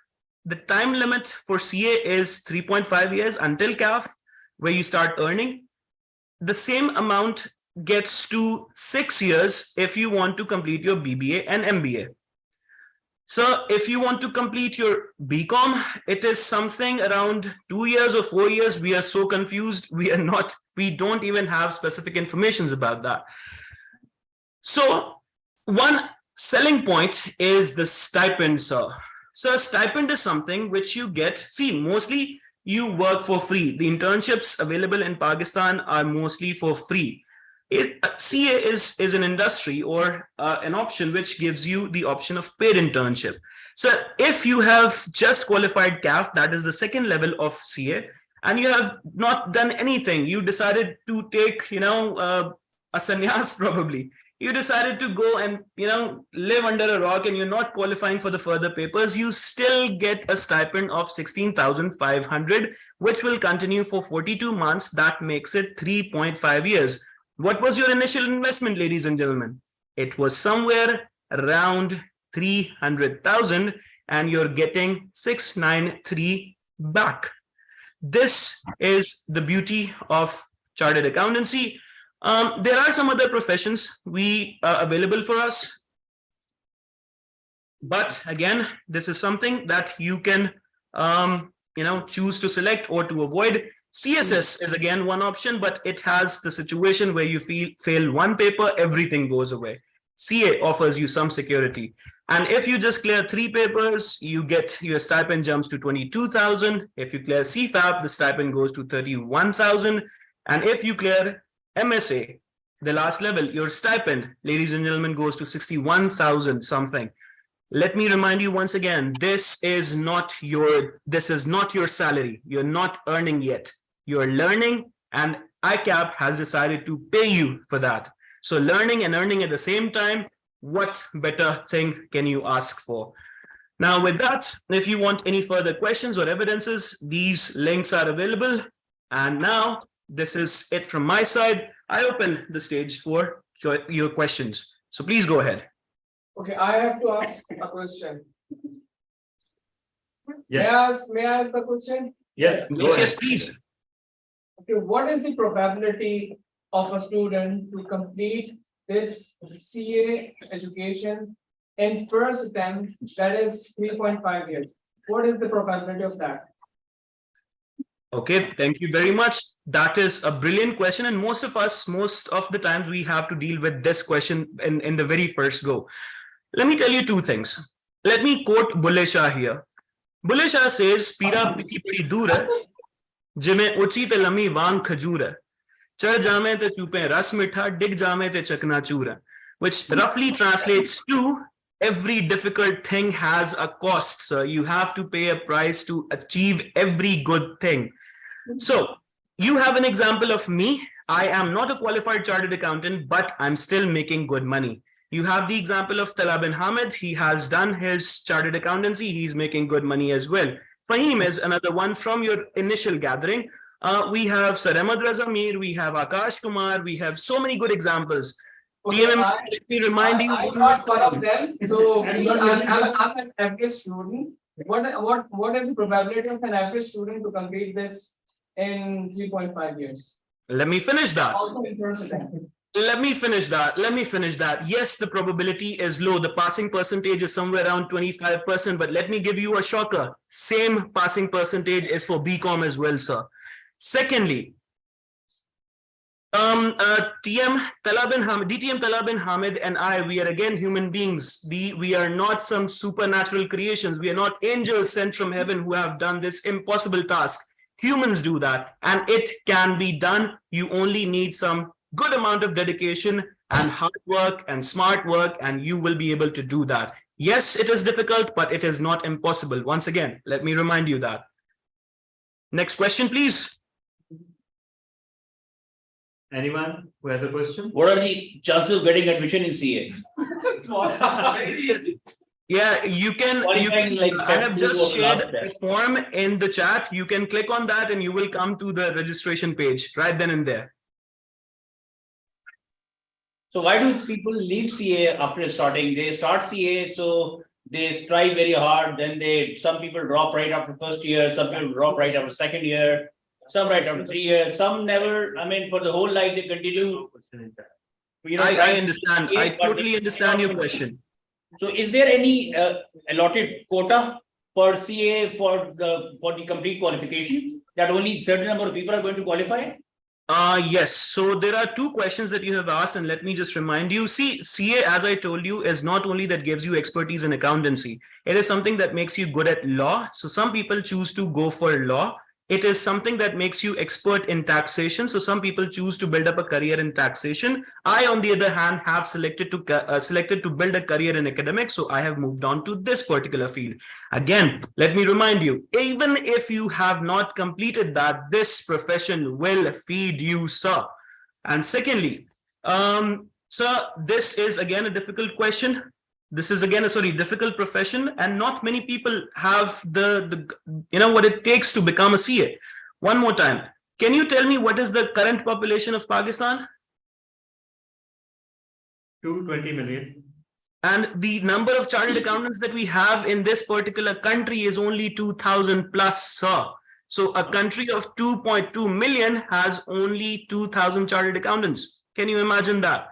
the time limit for CA is 3.5 years until CAF, where you start earning. The same amount gets to 6 years if you want to complete your BBA and MBA. So if you want to complete your BCom, it is something around 2 years or 4 years. We are so confused. We don't even have specific information about that. So one selling point is the stipend, sir. So stipend is something which you get. See, mostly you work for free. The internships available in Pakistan are mostly for free. CA is an industry or an option which gives you the option of paid internship. So if you have just qualified CAF, that is the second level of CA, and you have not done anything, you decided to take, a sannyas probably. You decided to go and, live under a rock, and you're not qualifying for the further papers, you still get a stipend of 16,500, which will continue for 42 months. That makes it 3.5 years. What was your initial investment, ladies and gentlemen? It was somewhere around 300,000, and you're getting 693 back. This is the beauty of chartered accountancy. There are some other professions available for us, but again, this is something that you can choose to select or to avoid. CSS is again one option, but it has the situation where you fail one paper, everything goes away. CA offers you some security, and if you just clear 3 papers, you get your stipend jumps to 22,000. If you clear CFAP, the stipend goes to 31,000, and if you clear MSA, the last level, your stipend, ladies and gentlemen, goes to 61,000 something. Let me remind you once again, this is not your salary. You're not earning yet. You're learning, and ICAP has decided to pay you for that. So learning and earning at the same time, what better thing can you ask for? Now with that, if you want any further questions or evidences, these links are available. And now this is it from my side. I open the stage for your questions. So please go ahead. Okay, I have to ask a question. Yes. May I ask the question? Yes. Yes, please. Okay, what is the probability of a student to complete this CA education in first attempt, that is 3.5 years? What is the probability of that? Okay, thank you very much. That is a brilliant question, and most of the times we have to deal with this question in the very first go. Let me tell you two things. Let me quote Bulle Shah here. Bulle Shah says, "Pira piti dur jime uchi te lami wang khajura. Chad jame te chupe ras mitha, dig jame te chakna chura," which roughly translates to every difficult thing has a cost. So you have to pay a price to achieve every good thing. So you have an example of me. I am not a qualified chartered accountant, but I'm still making good money. You have the example of Talha bin Hamid. He has done his chartered accountancy. He's making good money as well. Fahim is another one from your initial gathering. We have Sir Ahmad Raza Mir, we have Akash Kumar, we have so many good examples. Okay, TMM, let me remind you. I'm not one of them. So I'm an average student. What is the probability of an average student to complete this in 3.5 years? Let me finish that. Let me finish that. Yes, the probability is low. The passing percentage is somewhere around 25%, but let me give you a shocker. Same passing percentage is for BCom as well, sir. Secondly, DTM Talha bin Hamid and I, we are again human beings. We are not some supernatural creations. We are not angels sent from heaven who have done this impossible task. Humans do that, and it can be done. You only need some good amount of dedication and hard work and smart work, and you will be able to do that. Yes, it is difficult, but it is not impossible. Once again, let me remind you that. Next question, please. Anyone who has a question? What are the chances of getting admission in CA? Yeah, you can, I have just shared a form in the chat. You can click on that and you will come to the registration page right then and there. So why do people leave CA after starting? They start CA, so they strive very hard. Then some people drop right after first year. Some people drop right after second year. Some right after 3 years. Some never. I mean, for the whole life they continue. I understand. I totally understand your question. So, is there any allotted quota for CA for the complete qualification that only certain number of people are going to qualify? Yes. So there are two questions that you have asked, and let me just remind you. See, CA, as I told you, is not only that gives you expertise in accountancy. It is something that makes you good at law. So some people choose to go for law. It is something that makes you expert in taxation. So some people choose to build up a career in taxation. I, on the other hand, have selected to build a career in academics. So I have moved on to this particular field. Again, let me remind you, even if you have not completed that, this profession will feed you, sir. And secondly, sir, this is again a difficult question. This is again a difficult profession, and not many people have the what it takes to become a CA. One more time, can you tell me what is the current population of Pakistan? 220 million. And the number of chartered accountants that we have in this particular country is only 2,000 plus, sir. So a country of 2.2 million has only 2,000 chartered accountants. Can you imagine that?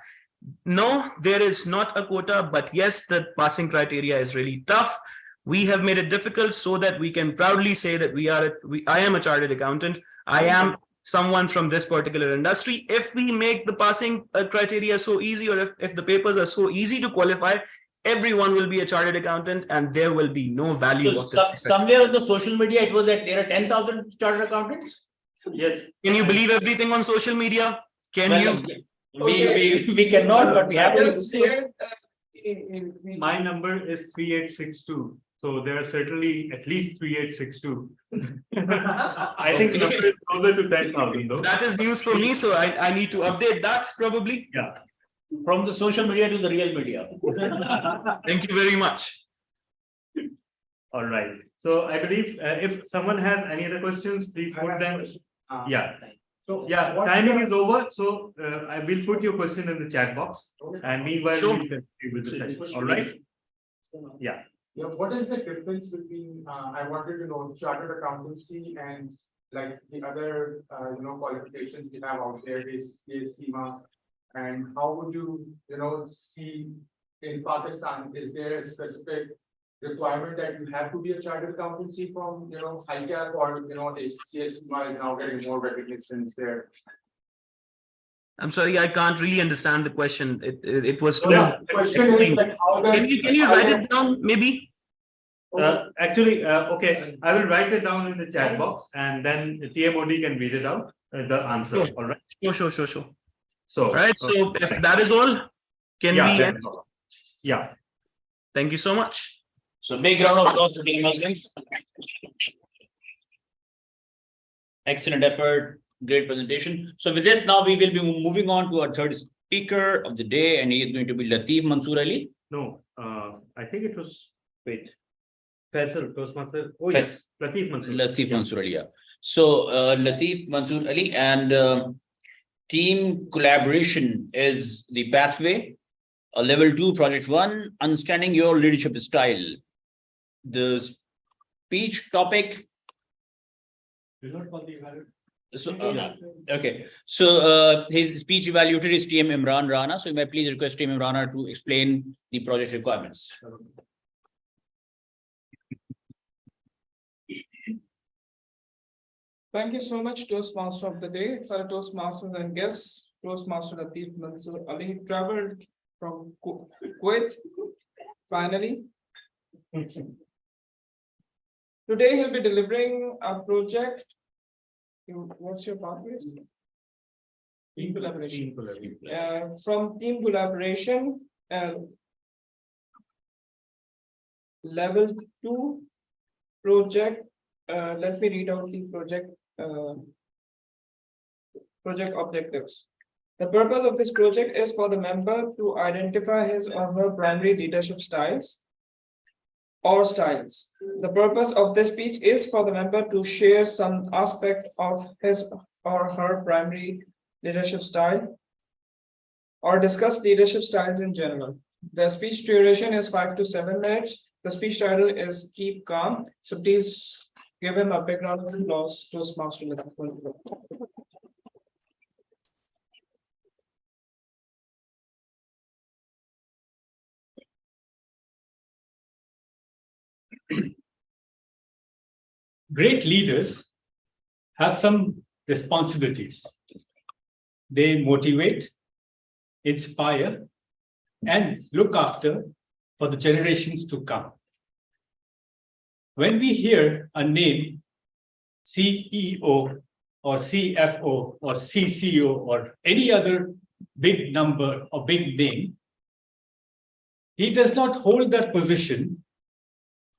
No, there is not a quota, but yes, the passing criteria is really tough. We have made it difficult so that we can proudly say that I am a chartered accountant. I am someone from this particular industry. If we make the passing criteria so easy, or if the papers are so easy to qualify, everyone will be a chartered accountant and there will be no value So of this. Somewhere on the social media, it was that there are 10,000 chartered accountants. Yes. Can you believe everything on social media? Can you? We cannot, but we have to say. My number is 3862. So there are certainly at least 3862. I think the number is closer to 10,000 though. That is news for me, so I need to update that probably. Yeah. From the social media to the real media. Thank you very much. All right. So I believe if someone has any other questions, please put them. Yeah. So yeah, timing is over. So I will put your question in the chat box, and meanwhile we'll continue with the session. All right. Yeah. Yeah. What is the difference between I wanted to know chartered accountancy and like the other qualifications we have out there, ACCA, CIMA, and how would you see in Pakistan? Is there a specific requirement that you have to be a chartered accountancy from HiCap, or ACCA, CIMA is now getting more recognition there? I'm sorry, I can't really understand the question. It was too. The question is like, how does, can you write it down maybe? Actually, okay, I will write it down in the chat box, and then the TMOD can read it out, the answer. Sure. All right. Sure. So, right. So if that is all, can we end? Yeah. Thank you so much. So big round of applause to Team Muslim. Excellent effort, great presentation. So with this, now we will be moving on to our third speaker of the day, and he is going to be Latif Mansoor Ali. No, I think it was, wait, Faisal, Toastmaster. Oh yes, Latif Mansoor. Latif Mansoor Ali, yeah. So Latif Mansoor Ali, and team collaboration is the pathway. Level 2, project 1, understanding your leadership style. The speech topic. So, okay, so his speech evaluator is TM Imran Rana. So you may please request TM Imran Rana to explain the project requirements. Thank you so much, Toastmaster of the Day. It's our Toastmasters and guests, Toastmaster Latif Mansoor Ali, traveled from Kuwait, finally. Today he'll be delivering a project. What's your pathway? Team collaboration. From team collaboration, level 2 project. Let me read out the project objectives. The purpose of this project is for the member to identify his or her primary leadership styles or styles. The purpose of this speech is for the member to share some aspect of his or her primary leadership style or discuss leadership styles in general. The speech duration is 5 to 7 minutes. The speech title is Keep Calm. So please give him a big round of applause, Toastmaster. Great leaders have some responsibilities. They motivate, inspire, and look after for the generations to come. When we hear a name, CEO or CFO or CCO or any other big number or big name, he does not hold that position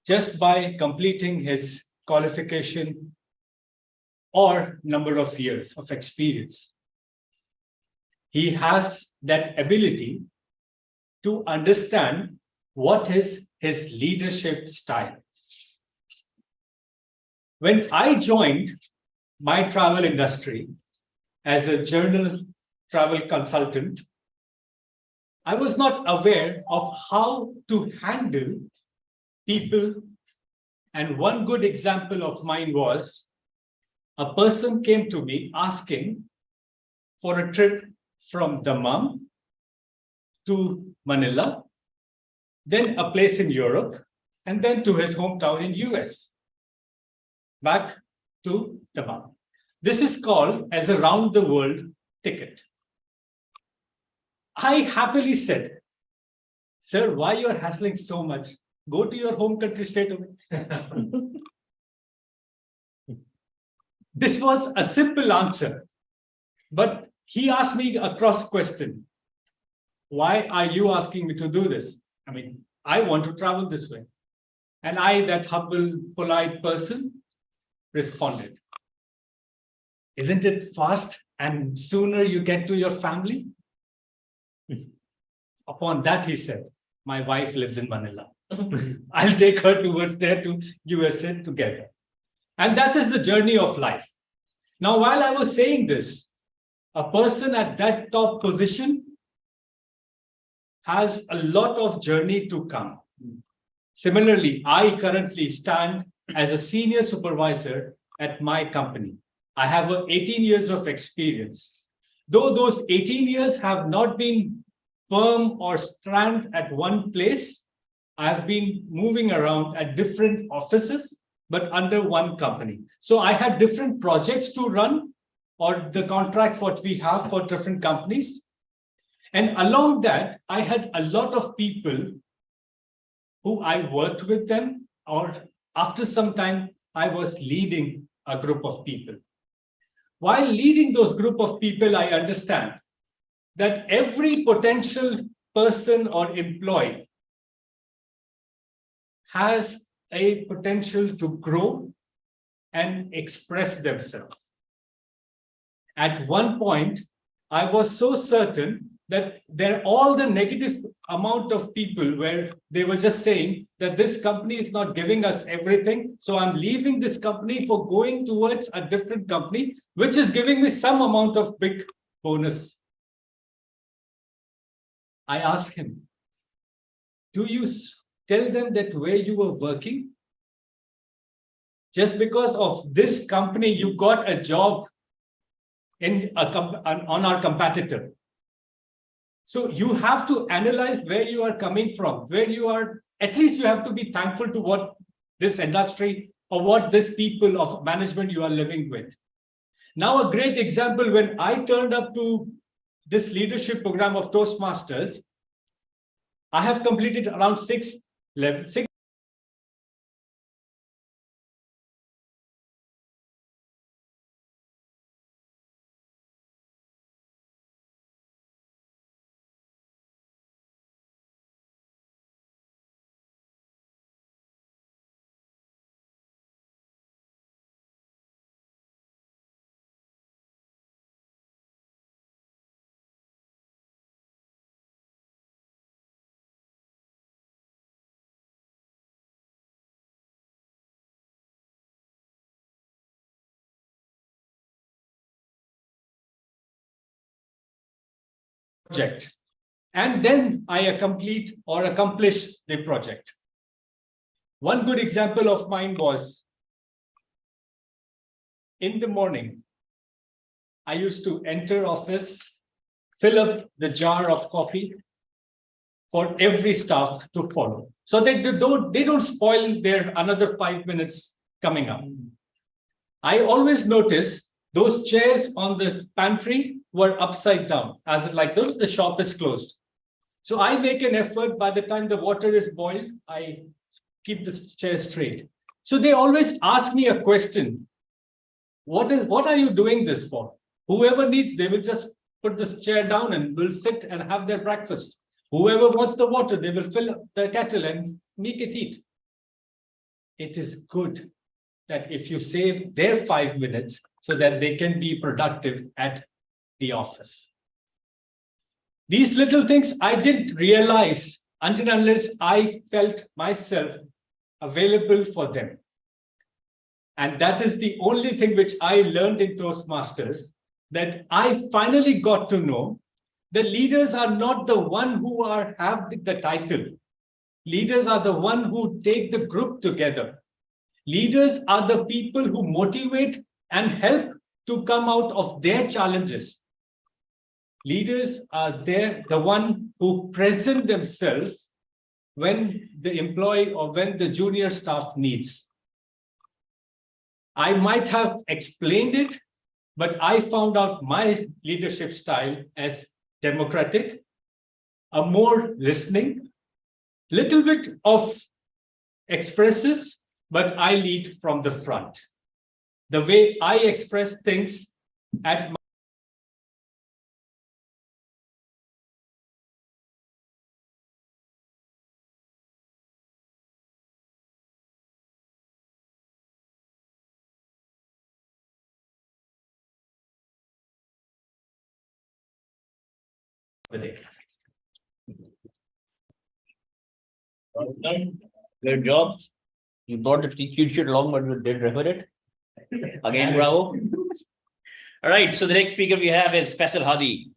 just by completing his qualification or number of years of experience. He has that ability to understand what is his leadership style. When I joined my travel industry as a journal travel consultant, I was not aware of how to handle people. And one good example of mine was a person came to me asking for a trip from Dammam to Manila, then a place in Europe, and then to his hometown in US, back to Dammam. This is called as a round the world ticket. I happily said, sir, why you're hassling so much? Go to your home country straight away. This was a simple answer, but he asked me a cross question. Why are you asking me to do this? I mean, I want to travel this way. And I, that humble, polite person, responded, isn't it fast and sooner you get to your family? Upon that, he said, my wife lives in Manila. I'll take her towards there to USA together. And that is the journey of life. Now, while I was saying this, a person at that top position has a lot of journey to come. Similarly, I currently stand as a senior supervisor at my company. I have 18 years of experience. Though those 18 years have not been firm or strand at one place, I have been moving around at different offices, but under one company. So I had different projects to run or the contracts what we have for different companies. And along that, I had a lot of people who I worked with them, or after some time, I was leading a group of people. While leading those group of people, I understand that every potential person or employee has a potential to grow and express themselves. At one point, I was so certain that all the negative amount of people where they were just saying that this company is not giving us everything. So I'm leaving this company for going towards a different company, which is giving me some amount of big bonus. I asked him, do you tell them that where you were working, just because of this company, you got a job on our competitor. So you have to analyze where you are coming from, where you are, at least you have to be thankful to what this industry or what this people of management you are living with. Now, a great example, when I turned up to this leadership program of Toastmasters, I have completed around 6 levels. Project, and then I accomplish the project. One good example of mine was, in the morning, I used to enter office, fill up the jar of coffee for every staff to follow, so they don't spoil their another 5 minutes coming up. I always notice those chairs on the pantry were upside down, as if like those, the shop is closed. So I make an effort. By the time the water is boiled, I keep the chair straight. So they always ask me a question. What are you doing this for? Whoever needs, they will just put this chair down and will sit and have their breakfast. Whoever wants the water, they will fill up the kettle and make it eat. It is good that if you save their 5 minutes so that they can be productive at the office. These little things I didn't realize until unless I felt myself available for them. And that is the only thing which I learned in Toastmasters, that I finally got to know the leaders are not the one who have the title. Leaders are the one who take the group together. Leaders are the people who motivate and help to come out of their challenges. Leaders are the one who present themselves when the employee or when the junior staff needs. I might have explained it, but I found out my leadership style as democratic, a more listening, little bit of expressive, but I lead from the front. The way I express things at the day. Good job. You brought the cheat sheet along, but you did refer it. Again, bravo. All right, so the next speaker we have is Faisal Hadi.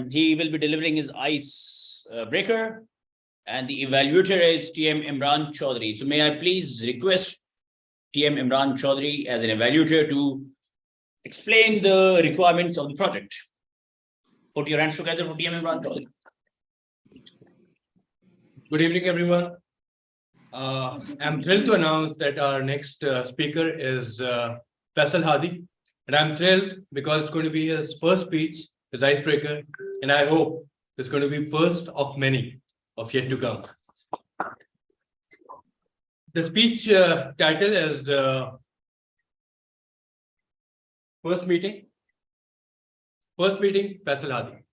He will be delivering his ice breaker, and the evaluator is TM Imran Chaudhary. So may I please request TM Imran Chaudhary as an evaluator to explain the requirements of the project. Put your hands together for TM Imran Chaudhary. Good evening, everyone. I'm thrilled to announce that our next speaker is Faisal Hadi. And I'm thrilled because it's going to be his first speech, his icebreaker, and I hope it's going to be first of many of yet to come. The speech title is First Meeting, Faisal Hadi.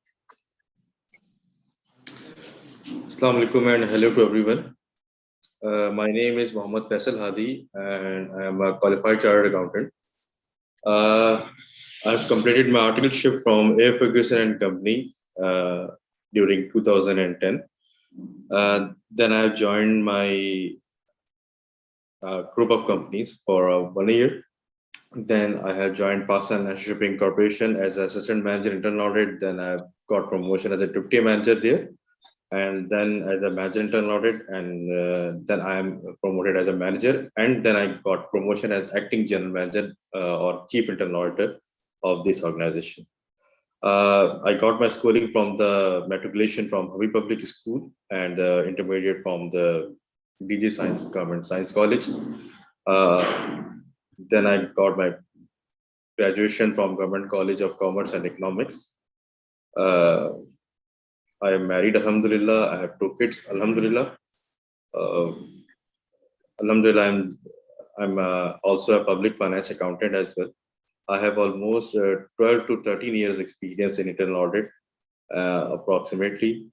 Assalamu alaikum and hello to everyone. My name is Mohammad Faisal Hadi and I am a qualified chartered accountant. I've completed my articleship from A. Ferguson and Company during 2010. Then I have joined my group of companies for 1 year. Then I have joined Pakistan National Shipping Corporation as assistant manager internal audit. Then I got promotion as a deputy manager there, and then as a manager internal audit, and then I am promoted as a manager, and then I got promotion as acting general manager or chief internal auditor of this organization. I got my schooling from the matriculation from Habib Public School and intermediate from the BG Science Government Science College. Then I got my graduation from Government College of Commerce and Economics. I am married, Alhamdulillah. I have 2 kids, Alhamdulillah. Alhamdulillah, I'm also a public finance accountant as well. I have almost 12 to 13 years experience in internal audit, approximately.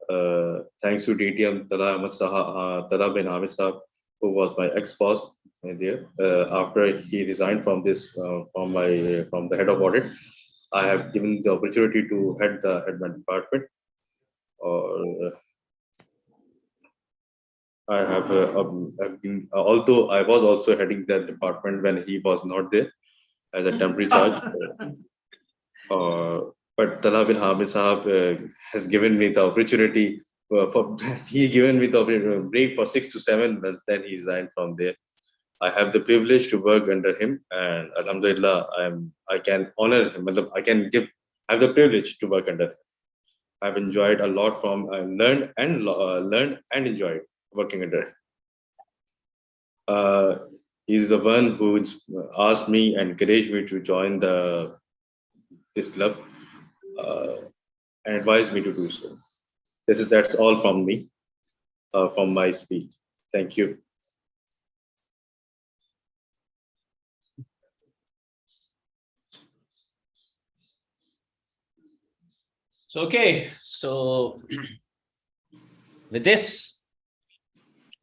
Thanks to DTM Tala bin Hamid Sahab, who was my ex-boss there. After he resigned from this, from the head of audit, I have given the opportunity to head my department. I have, although I was also heading that department when he was not there as a temporary charge. But Talha bin Hamid Sahab has given me the opportunity he given me the break for 6 to 7 months. Then he resigned from there. I have the privilege to work under him, and Alhamdulillah, I can honor him. I have the privilege to work under him. I've enjoyed a lot from learned and enjoyed working under him. He's the one who asked me and encouraged me to join this club and advised me to do so. That's all from me, from my speech. Thank you. So, okay, so with this,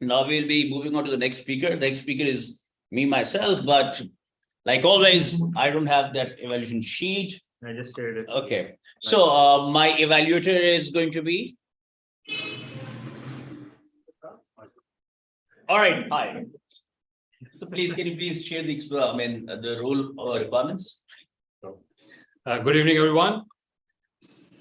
now we'll be moving on to the next speaker. The next speaker is me, myself, but like always, I don't have that evaluation sheet. I just shared it. Okay, so my evaluator is going to be. All right, hi. So please, can you please share the role or requirements? Good evening, everyone.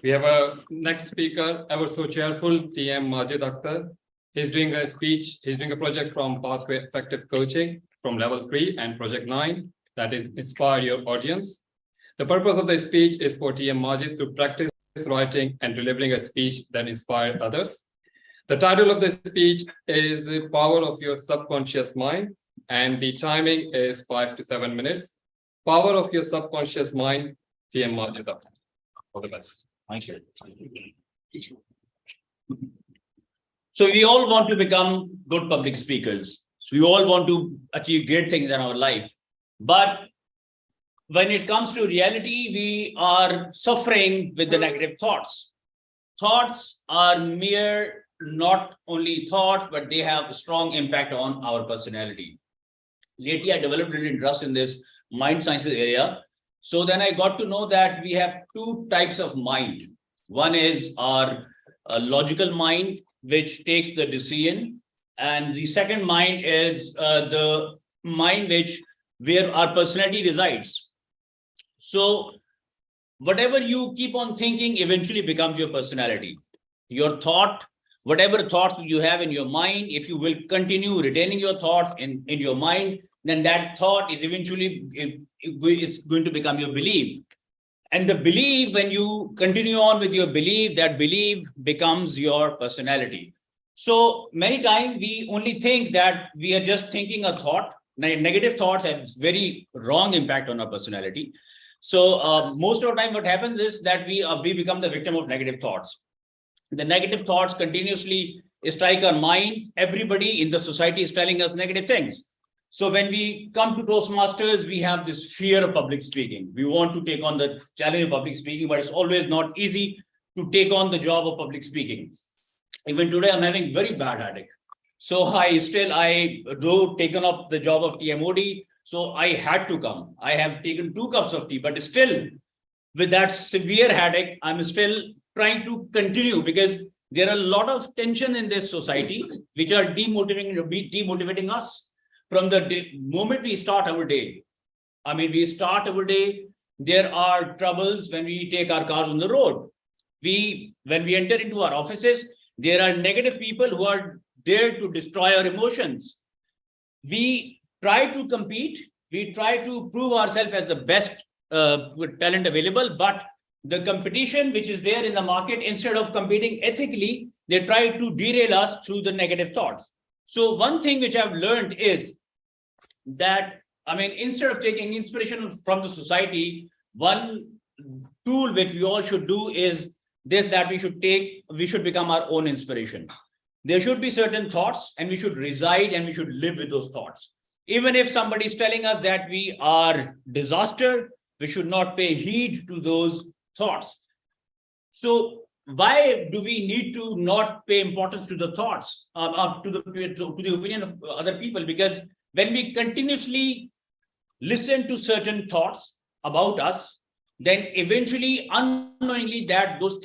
We have a next speaker, ever so cheerful, TM Majid Akhtar. He's doing a speech, he's doing a project from Pathway Effective Coaching from level 3 and project 9, that is inspire your audience. The purpose of the speech is for TM Majid to practice writing and delivering a speech that inspires others. The title of the speech is The Power of Your Subconscious Mind, and the timing is 5 to 7 minutes. Power of Your Subconscious Mind, TM Majid Akhtar. All the best. Thank you. So we all want to become good public speakers. So we all want to achieve great things in our life. But when it comes to reality, we are suffering with the negative thoughts. Thoughts are mere not only thoughts, but they have a strong impact on our personality. Lately, I developed an interest in this mind sciences area. So then I got to know that we have 2 types of mind. One is our logical mind, which takes the decision. And the second mind is the mind where our personality resides. So whatever you keep on thinking eventually becomes your personality. Your thought, whatever thoughts you have in your mind, if you will continue retaining your thoughts in your mind, then that thought is eventually is going to become your belief. And the belief, when you continue on with your belief, that belief becomes your personality. So many times we only think that we are just thinking a thought. Negative thoughts have very wrong impact on our personality. So most of the time what happens is that we become the victim of negative thoughts. The negative thoughts continuously strike our mind. Everybody in the society is telling us negative things. So when we come to Toastmasters, we have this fear of public speaking. We want to take on the challenge of public speaking, but it's always not easy to take on the job of public speaking. Even today, I'm having very bad headache. So I taken up the job of TMOD. So I had to come. I have taken 2 cups of tea, but still with that severe headache, I'm still trying to continue because there are a lot of tension in this society, which are demotivating us. From the moment we start our day, there are troubles when we take our cars on the road. When we enter into our offices, there are negative people who are there to destroy our emotions. We try to compete. We try to prove ourselves as the best talent available, but the competition which is there in the market, instead of competing ethically, they try to derail us through the negative thoughts. So one thing which I've learned is that, I mean, instead of taking inspiration from the society, one tool which we all should do is this, that we should become our own inspiration. There should be certain thoughts and we should reside and we should live with those thoughts. Even if somebody is telling us that we are disaster, we should not pay heed to those thoughts. So why do we need to not pay importance to the thoughts, to the opinion of other people? Because when we continuously listen to certain thoughts about us, then eventually, unknowingly, that those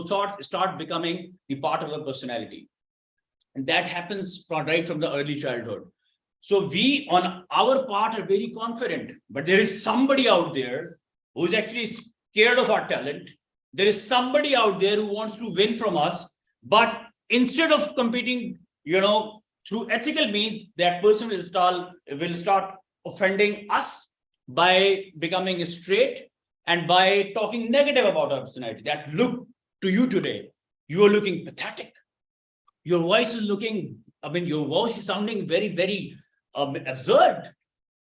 thoughts start becoming the part of our personality. And that happens right from the early childhood. So we, on our part, are very confident, but there is somebody out there who is actually scared of our talent. There is somebody out there who wants to win from us, but instead of competing, through ethical means, that person will start offending us by becoming straight and by talking negative about our personality. That, look, to you today, you are looking pathetic. Your voice is your voice is sounding very, very absurd.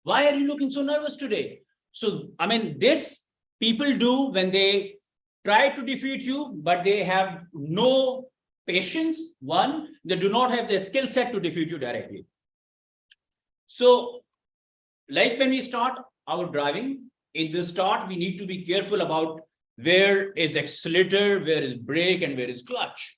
Why are you looking so nervous today? So, this people do when they try to defeat you, but they have no patience. One, they do not have the skill set to defeat you directly. So, like when we start our driving, in the start, we need to be careful about where is accelerator, where is brake, and where is clutch.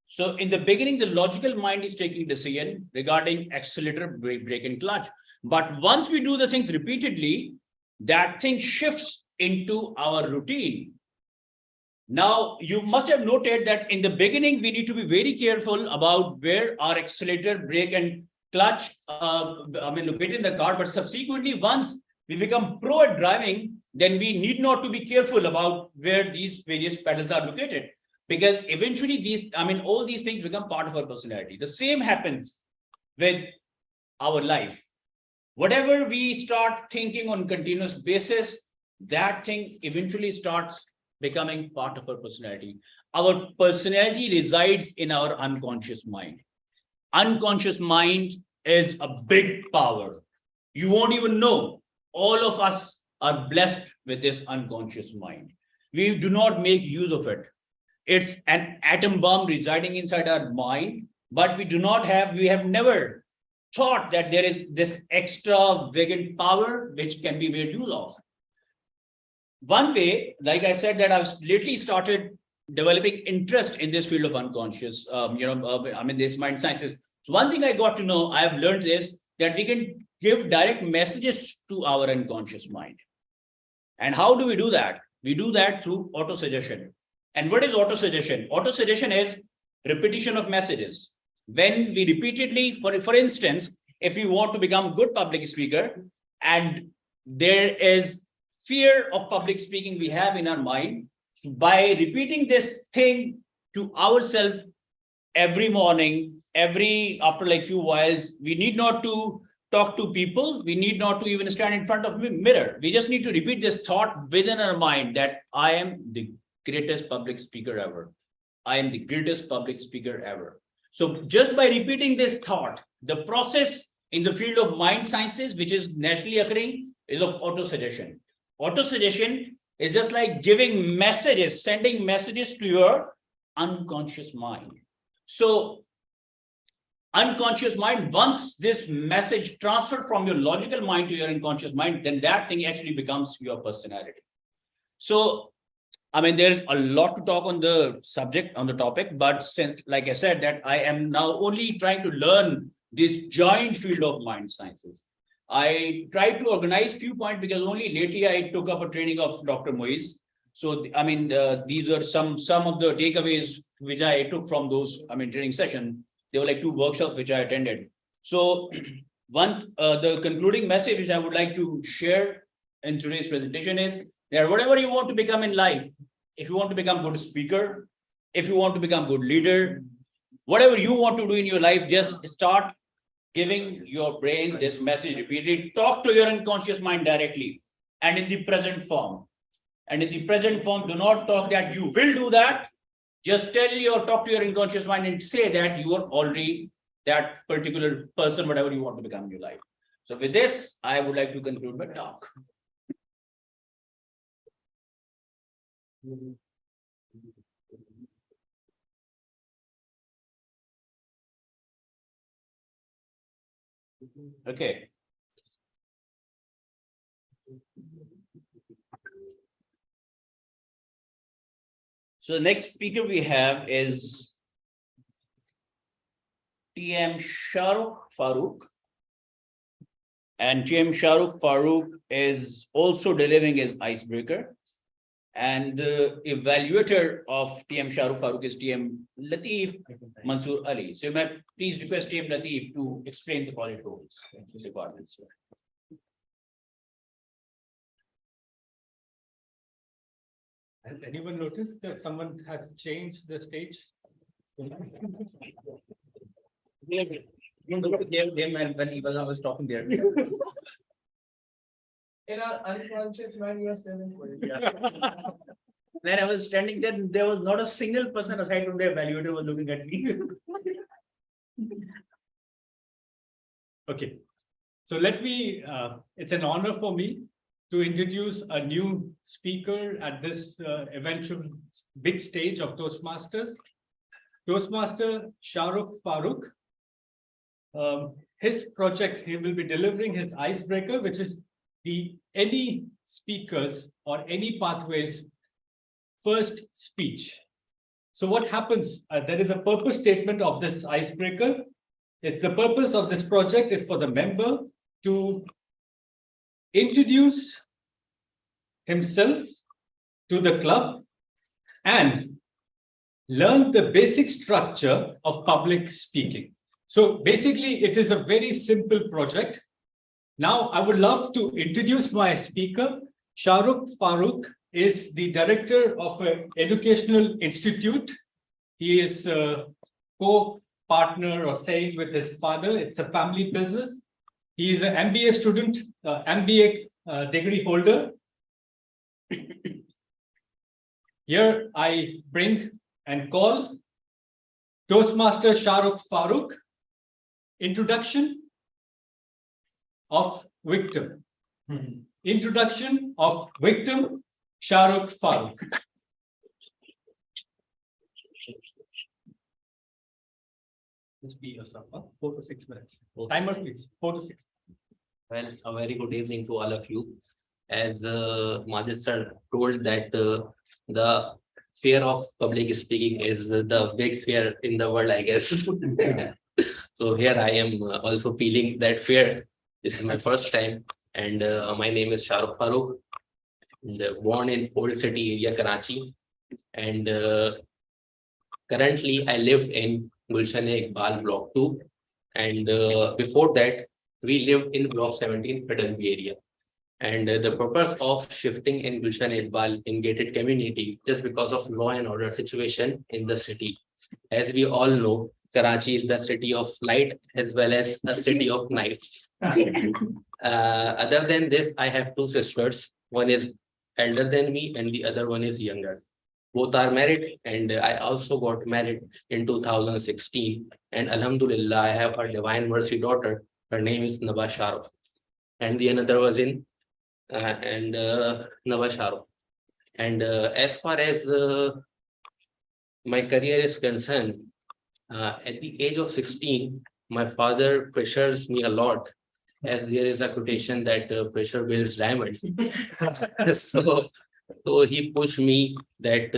So in the beginning, the logical mind is taking decision regarding accelerator, brake, and clutch. But once we do the things repeatedly, that thing shifts into our routine. Now, you must have noted that in the beginning, we need to be very careful about where our accelerator, brake, and clutch located in the car. But subsequently, once we become pro at driving, then we need not to be careful about where these various pedals are located. Because eventually all these things become part of our personality. The same happens with our life. Whatever we start thinking on continuous basis, that thing eventually starts becoming part of our personality. Our personality resides in our unconscious mind. Unconscious mind is a big power. You won't even know. All of us are blessed with this unconscious mind. We do not make use of it. It's an atom bomb residing inside our mind, but we have never thought that there is this extravagant power which can be made use of. One way, like I said, that I've lately started developing interest in this field of unconscious, this mind sciences. So one thing I got to know, I have learned is that we can give direct messages to our unconscious mind. And how do we do that? We do that through auto-suggestion. And what is auto-suggestion? Auto-suggestion is repetition of messages. When we repeatedly, for instance, if we want to become a good public speaker and there is fear of public speaking we have in our mind, so by repeating this thing to ourselves every morning, after like few whiles, we need not to talk to people. We need not to even stand in front of a mirror. We just need to repeat this thought within our mind that I am the greatest public speaker ever. I am the greatest public speaker ever. So just by repeating this thought, the process in the field of mind sciences, which is naturally occurring, is of auto-suggestion. Auto-suggestion is just like giving messages, sending messages to your unconscious mind. So unconscious mind, once this message transferred from your logical mind to your unconscious mind, then that thing actually becomes your personality. So there's a lot to talk on the subject, on the topic, but since, like I said, that I am now only trying to learn this giant field of mind sciences, I tried to organize few points because only lately I took up a training of Dr. Moiz. So, these are some of the takeaways which I took from those, training session. There were like 2 workshops which I attended. So the concluding message which I would like to share in today's presentation is that whatever you want to become in life, if you want to become a good speaker, if you want to become a good leader, whatever you want to do in your life, just start giving your brain this message repeatedly. Talk to your unconscious mind directly. and in the present form. And in the present form, do not talk that you will do that. Just tell your talk to your unconscious mind and say that you are already that particular person, whatever you want to become in your life. So with this, I would like to conclude my talk. Okay. So the next speaker we have is TM Shahrukh Farooq. And TM Shahrukh Farooq is also delivering his icebreaker. And the evaluator of TM Shahrukh Farooq is TM Latif Mansoor Ali. So you may please request TM Latif to explain the quality roles in this department. Has anyone noticed that someone has changed the stage? When I was talking there. In our unconscious mind, we are standing for it. When I was standing there, there was not a single person aside from the evaluator was looking at me. Okay, so let me, it's an honor for me to introduce a new speaker at this eventual big stage of Toastmasters. Toastmaster Shahrukh Farooq. His project, he will be delivering his icebreaker, which is the any speakers or any pathways first speech. So what happens? There is a purpose statement of this icebreaker. It's the purpose of this project is for the member to introduce himself to the club and learn the basic structure of public speaking. So basically, it is a very simple project. Now, I would love to introduce my speaker. Shahrukh Farooq is the director of an educational institute. He is a co-partner or saying with his father. It's a family business. He is an MBA student, MBA degree holder. Here I bring and call Toastmaster Shahrukh Farooq. Introduction of victim. Introduction of victim Shahrukh Farooq. Just be yourself, 4 to 6 minutes. Timer, please. 4 to 6. Well, a very good evening to all of you. As Majid sir told that the fear of public speaking is the big fear in the world, I guess. So here I am also feeling that fear. This is my first time, and my name is Shahrukh Farooq. Born in Old City area, Karachi, and currently I lived in Gulshan-e-Iqbal Block 2, and before that we lived in Block 17 Fidelity area. And the purpose of shifting in Gulshan-e-Iqbal in gated community just because of law and order situation in the city. As we all know, Karachi is the city of light as well as a city of night. Other than this, I have two sisters. One is elder than me and the other one is younger. Both are married, and I also got married in 2016. And Alhamdulillah, I have a divine mercy daughter. Her name is Naba Shahrukh. And the another was in Naba Shahrukh. And as far as my career is concerned, at the age of 16, my father pressures me a lot, as there is a quotation that pressure builds diamonds. So he pushed me that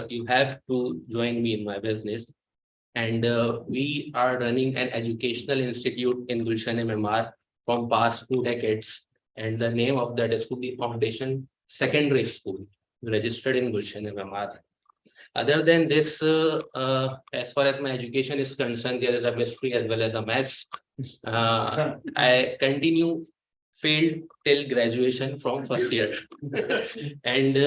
you have to join me in my business. And we are running an educational institute in Gulshan MMR from past 2 decades. And the name of that is the Foundation Secondary School, registered in Gulshan MMR. Other than this, as far as my education is concerned, there is a mystery as well as a mess. I continue failed till graduation from first year. And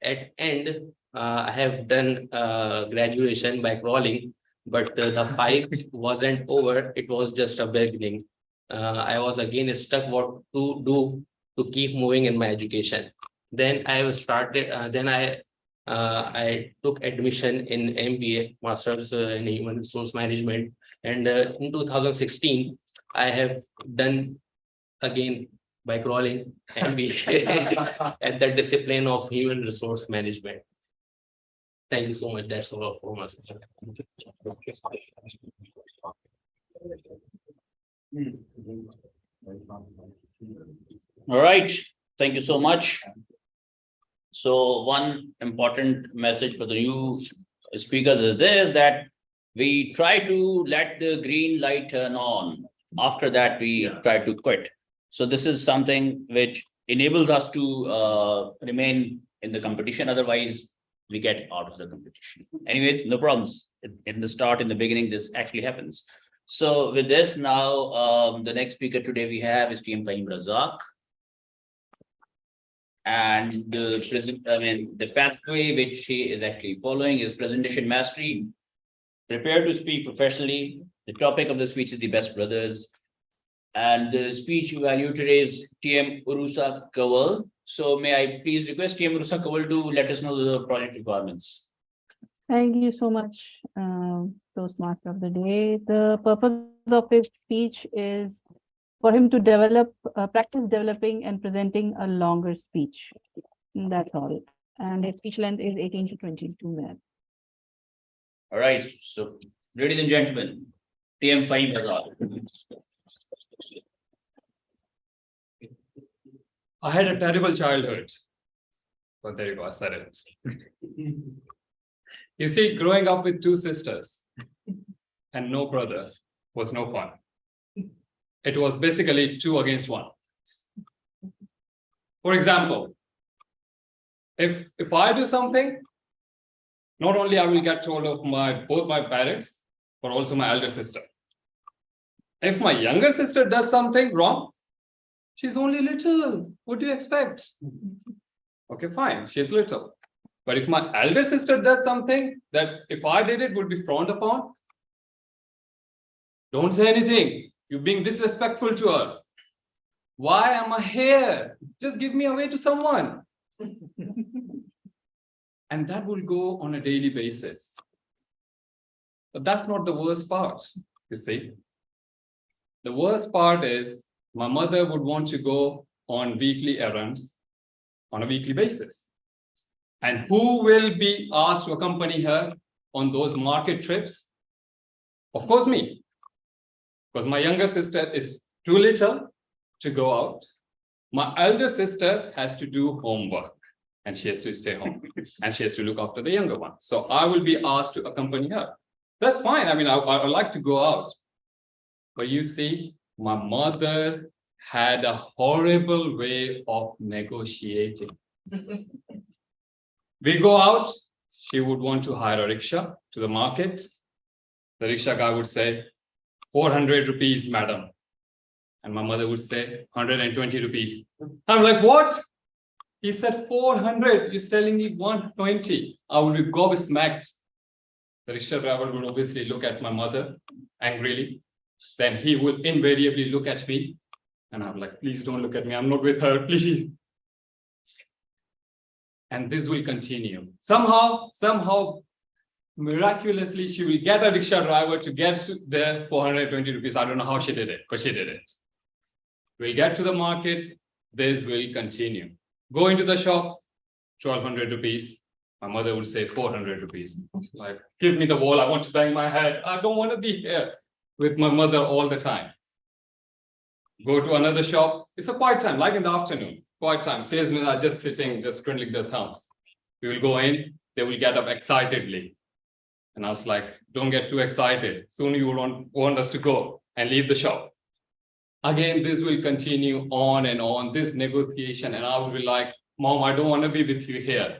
at end, I have done graduation by crawling, but the fight wasn't over. It was just a beginning. I was again stuck what to do to keep moving in my education. Then I have started, I took admission in MBA, Masters in Human Resource Management. And in 2016, I have done again by crawling MBA at the discipline of Human Resource Management. Thank you so much. That's all for us. All right, thank you so much. So one important message for the new speakers is this, that we try to let the green light turn on. After that, we try to quit. So this is something which enables us to remain in the competition. Otherwise, we get out of the competition. Anyways, no problems. In the beginning, this actually happens. So with this now, the next speaker today we have is TM Fahim Razak. And the pathway which he is actually following is presentation mastery. Prepare to speak professionally. The topic of the speech is the best brothers. And the speech evaluator is TM Urusa Kawal. So may I please request TM Urusa Kawal to let us know the project requirements. Thank you so much, Toastmaster of the Day. The purpose of his speech is for him to practice developing and presenting a longer speech. That's all. And his speech length is 18 to 22 minutes. All right. So, ladies and gentlemen, TM Fahim Razak. I had a terrible childhood. But there you go, I said it. You see, growing up with two sisters and no brother was no fun. It was basically 2 against 1. For example, if I do something, not only I will get told of both my parents, but also my elder sister. If my younger sister does something wrong, she's only little. What do you expect? Okay, fine, she's little. But if my elder sister does something that if I did it would be frowned upon, don't say anything. You're being disrespectful to her. Why am I here? Just give me away to someone. And that will go on a daily basis. But that's not the worst part, you see. The worst part is my mother would want to go on weekly errands on a weekly basis. And who will be asked to accompany her on those market trips? Of course, me. Because my younger sister is too little to go out. My elder sister has to do homework and she has to stay home and she has to look after the younger one. So I will be asked to accompany her. That's fine. I mean, I like to go out. But you see, my mother had a horrible way of negotiating. We go out, she would want to hire a rickshaw to the market. The rickshaw guy would say, 400 rupees, madam. And my mother would say, 120 rupees. I'm like, what? He said 400, he's telling me 120. I would be gobsmacked. The rickshaw driver would obviously look at my mother angrily. Then he would invariably look at me. And I'm like, please don't look at me. I'm not with her, please. And this will continue. Somehow, miraculously, she will get a rickshaw driver to get the 420 rupees. I don't know how she did it, but she did it. We'll get to the market. This will continue. Go into the shop, 1,200 rupees. My mother would say 400 rupees. Like, give me the wall. I want to bang my head. I don't want to be here with my mother all the time. Go to another shop. It's a quiet time, like in the afternoon. Quiet time. Salesmen are just sitting, just twiddling their thumbs. We will go in. They will get up excitedly. And I was like, don't get too excited. Soon you will want us to go and leave the shop. Again, this will continue on and on, this negotiation. And I will be like, Mom, I don't want to be with you here.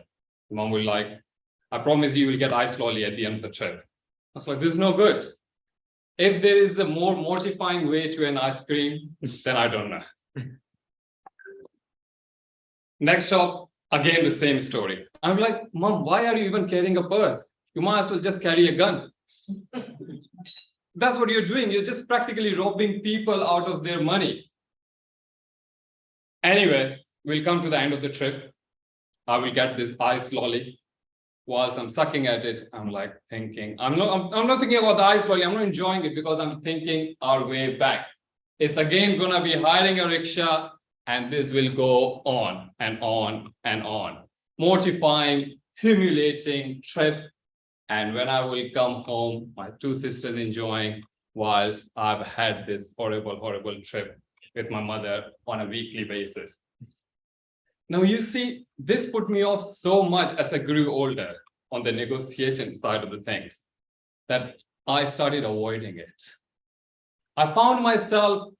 Mom will like, I promise you will get ice lolly at the end of the trip. I was like, this is no good. If there is a more mortifying way to an ice cream, then I don't know. Next shop, again, the same story. I'm like, Mom, why are you even carrying a purse? You might as well just carry a gun. That's what you're doing. You're just practically robbing people out of their money. Anyway, we'll come to the end of the trip. I will get this ice lolly. Whilst I'm sucking at it, I'm like thinking, I'm not thinking about the ice lolly. I'm not enjoying it because I'm thinking our way back. It's again gonna be hiring a rickshaw, and this will go on and on and on. Mortifying, humiliating trip. And when I will come home, my two sisters enjoying, whilst I've had this horrible, horrible trip with my mother on a weekly basis. Now, you see, this put me off so much as I grew older on the negotiation side of the things that I started avoiding it. I found myself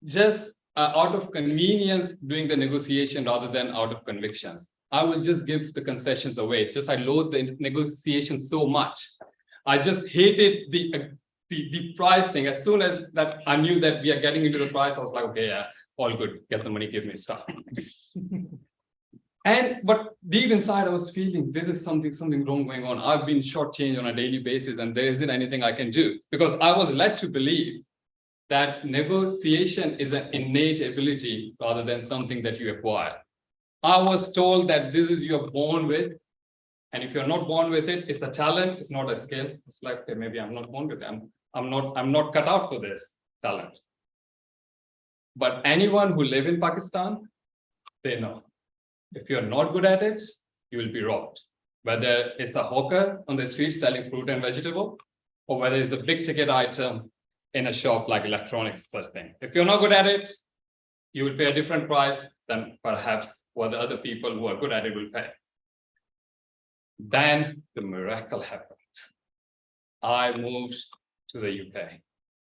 just out of convenience doing the negotiation rather than out of convictions. I will just give the concessions away. Just I loathe the negotiation so much. I just hated the price thing. As soon as that I knew that we are getting into the price, I was like, okay, yeah, all good. Get the money, give me stuff. But deep inside, I was feeling this is something wrong going on. I've been shortchanged on a daily basis, and there isn't anything I can do, because I was led to believe that negotiation is an innate ability rather than something that you acquire. I was told that this is you're born with, and if you're not born with it, it's a talent, it's not a skill. It's like, okay, maybe I'm not born with it. I'm not cut out for this talent. But anyone who live in Pakistan, they know. If you're not good at it, you will be robbed. Whether it's a hawker on the street selling fruit and vegetable, or whether it's a big ticket item in a shop like electronics, such thing. If you're not good at it, you will pay a different price than perhaps what the other people who are good at it will pay. Then the miracle happened. I moved to the UK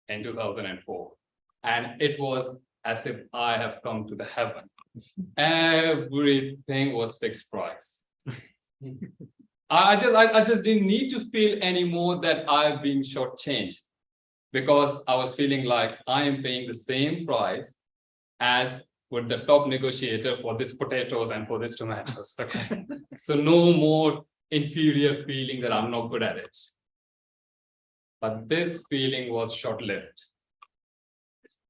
in 2004, and it was as if I have come to the heaven. Everything was fixed price. I just didn't need to feel anymore that I've been shortchanged, because I was feeling like I am paying the same price as would the top negotiator for this potatoes and for this tomatoes. Okay, so no more inferior feeling that I'm not good at it. But this feeling was short-lived,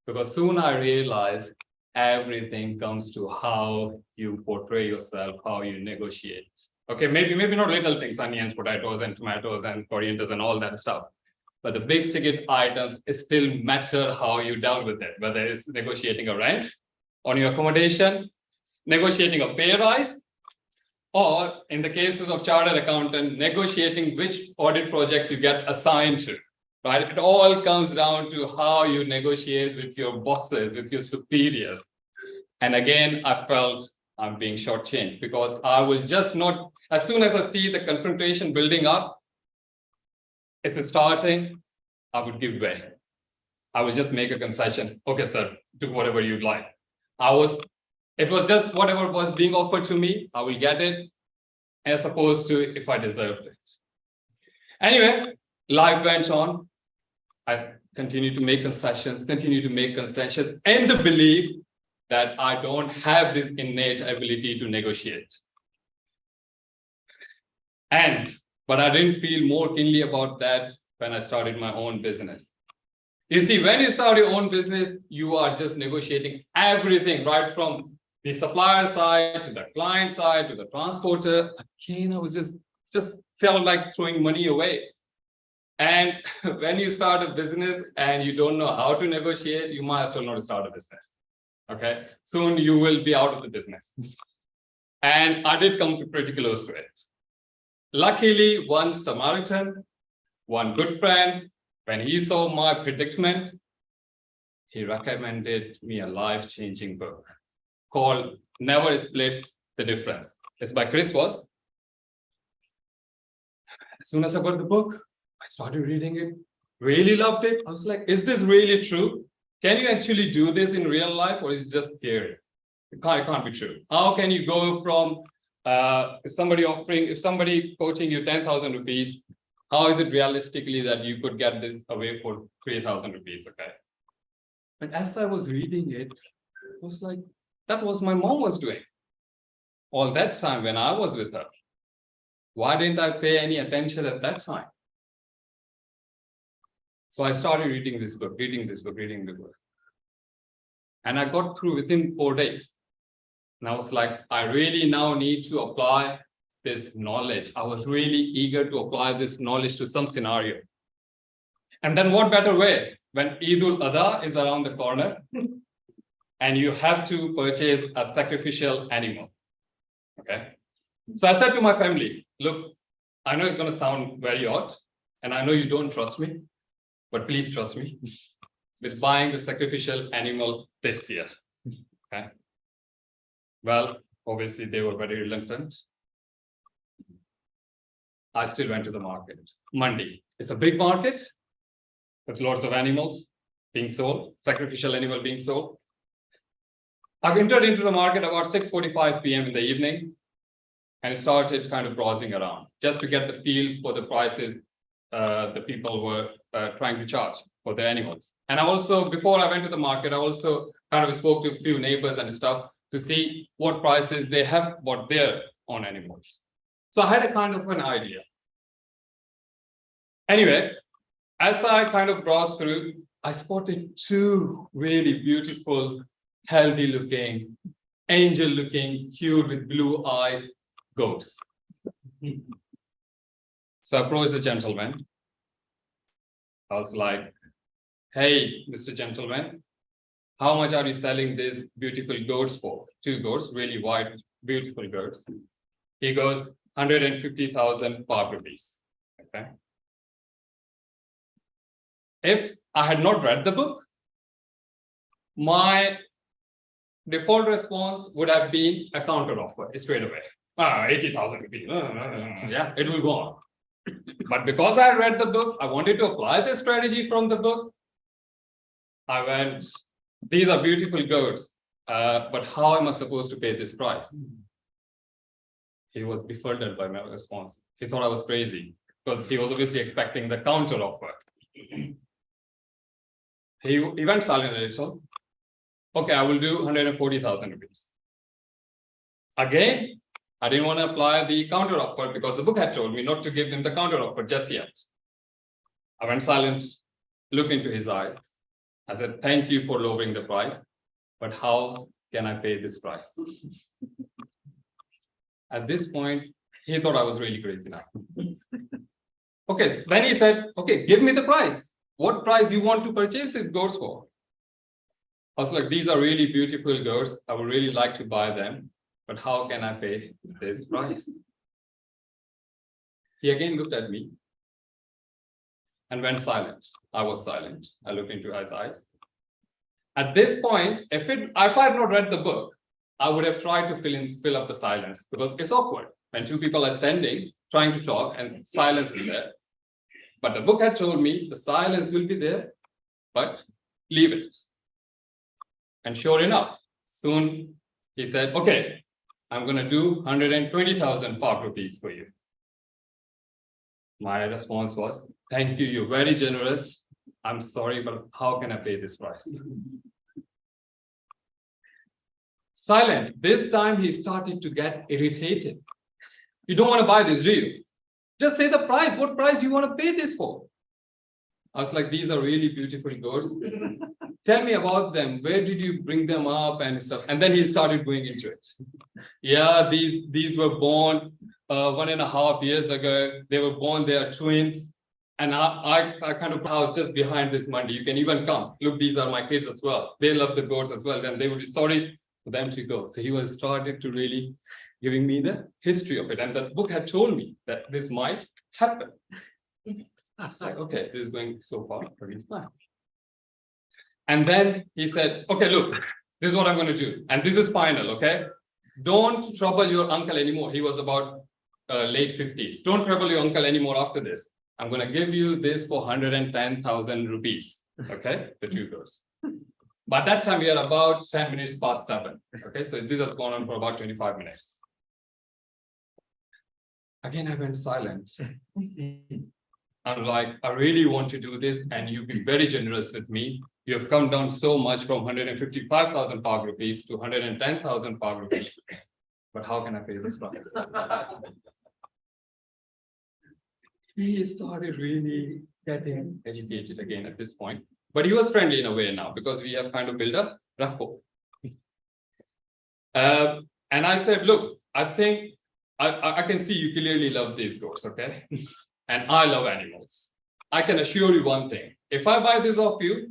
because soon I realized everything comes to how you portray yourself, how you negotiate. Okay, maybe not little things, onions, potatoes, and tomatoes, and corianders, and all that stuff. But the big ticket items, it still matter how you dealt with it, whether it's negotiating a rent on your accommodation, negotiating a pay rise, or in the cases of chartered accountant, negotiating which audit projects you get assigned to. Right? It all comes down to how you negotiate with your bosses, with your superiors. And again, I felt I'm being shortchanged, because I will just not, as soon as I see the confrontation building up, it's starting, I would give way. I will just make a concession. Okay, sir, do whatever you'd like. It was just whatever was being offered to me, I will get it, as opposed to if I deserved it. Anyway, life went on. I continued to make concessions, in the belief that I don't have this innate ability to negotiate. But I didn't feel more keenly about that when I started my own business. You see, when you start your own business, you are just negotiating everything, right from the supplier side to the client side to the transporter. Again, I was just felt like throwing money away. And when you start a business and you don't know how to negotiate, you might as well not start a business. Okay, soon you will be out of the business. And I did come to pretty close to it. Luckily, one Samaritan, one good friend, when he saw my predicament, he recommended me a life-changing book called Never Split the Difference. It's by Chris Voss. As soon as I got the book, I started reading it, really loved it. I was like, is this really true? Can you actually do this in real life, or is it just theory? It can't be true. How can you go from, if somebody quoting you 10,000 rupees, how is it realistically that you could get this away for 3,000 rupees, okay? And as I was reading it, I was like, that was my mom was doing all that time when I was with her. Why didn't I pay any attention at that time? So I started reading this book, reading the book. And I got through within 4 days. And I was like, I really now need to apply this knowledge. I was really eager to apply this knowledge to some scenario. And then what better way when Eid al-Adha is around the corner and you have to purchase a sacrificial animal. Okay. So I said to my family, look, I know it's going to sound very odd and I know you don't trust me, but please trust me with buying the sacrificial animal this year. Okay. Well, obviously they were very reluctant. I still went to the market. Monday. It's a big market with lots of animals being sold, sacrificial animal being sold. I've entered into the market about 6:45 p.m. in the evening and started kind of browsing around just to get the feel for the prices the people were trying to charge for their animals. And I also, before I went to the market, I also kind of spoke to a few neighbors and stuff to see what prices they have bought their own animals. So I had a kind of an idea. Anyway, as I kind of browsed through, I spotted two really beautiful, healthy looking, angel looking, cute with blue eyes goats. So I approached the gentleman. I was like, hey, Mr. Gentleman, how much are you selling these beautiful goats for? Two goats, really white, beautiful goats. He goes, 150,000 Pak rupees. Okay. If I had not read the book, my default response would have been a counter offer straight away. 80,000 rupees. Yeah, it will go on. But because I read the book, I wanted to apply the strategy from the book. I went, these are beautiful goats, but how am I supposed to pay this price? He was befuddled by my response. He thought I was crazy because he was obviously expecting the counter offer. He went silent a little. Okay, I will do 140,000 rupees. Again, I didn't want to apply the counter offer because the book had told me not to give him the counter offer just yet. I went silent, looked into his eyes. I said, thank you for lowering the price, but how can I pay this price? At this point, he thought I was really crazy now. Okay, so then he said, okay, give me the price. What price you want to purchase these goats for? I was like, these are really beautiful goats. I would really like to buy them, but how can I pay this price? He again looked at me and went silent. I was silent. I looked into his eyes. At this point, if I had not read the book, I would have tried to fill up the silence because it's awkward when two people are standing trying to talk and silence is there. But the book had told me the silence will be there, but leave it. And sure enough, soon he said, okay, I'm going to do 120,000 Pak rupees for you. My response was, thank you, you're very generous. I'm sorry, but how can I pay this price? Silent. This time he started to get irritated. You don't want to buy this, do you? Just say the price. What price do you want to pay this for? I was like, these are really beautiful goats. Tell me about them. Where did you bring them up and stuff? And then he started going into it. Yeah, these were born 1.5 years ago. They were born, they are twins. And I kind of was just behind this Monday. You can even come. Look, these are my kids as well. They love the goats as well. And they would be sorry for them to go. So he was started to really giving me the history of it. And the book had told me that this might happen. I was like, okay, this is going so far. Fine. And then he said, okay, look, this is what I'm going to do. And this is final, okay? Don't trouble your uncle anymore. He was about late 50s. Don't trouble your uncle anymore after this. I'm going to give you this for 110,000 rupees. Okay, the two girls. By that time, we are about 10 minutes past 7. Okay, so this has gone on for about 25 minutes. Again, I went silent. I'm like, I really want to do this, and you've been very generous with me. You have come down so much from 155,000 Pak rupees to 110,000 Pak rupees. But how can I pay this price? He started really getting agitated again at this point. But he was friendly in a way now because we have kind of built a Rakho. And I said, look, I think I can see you clearly love these goats, okay? And I love animals. I can assure you one thing. If I buy this off you,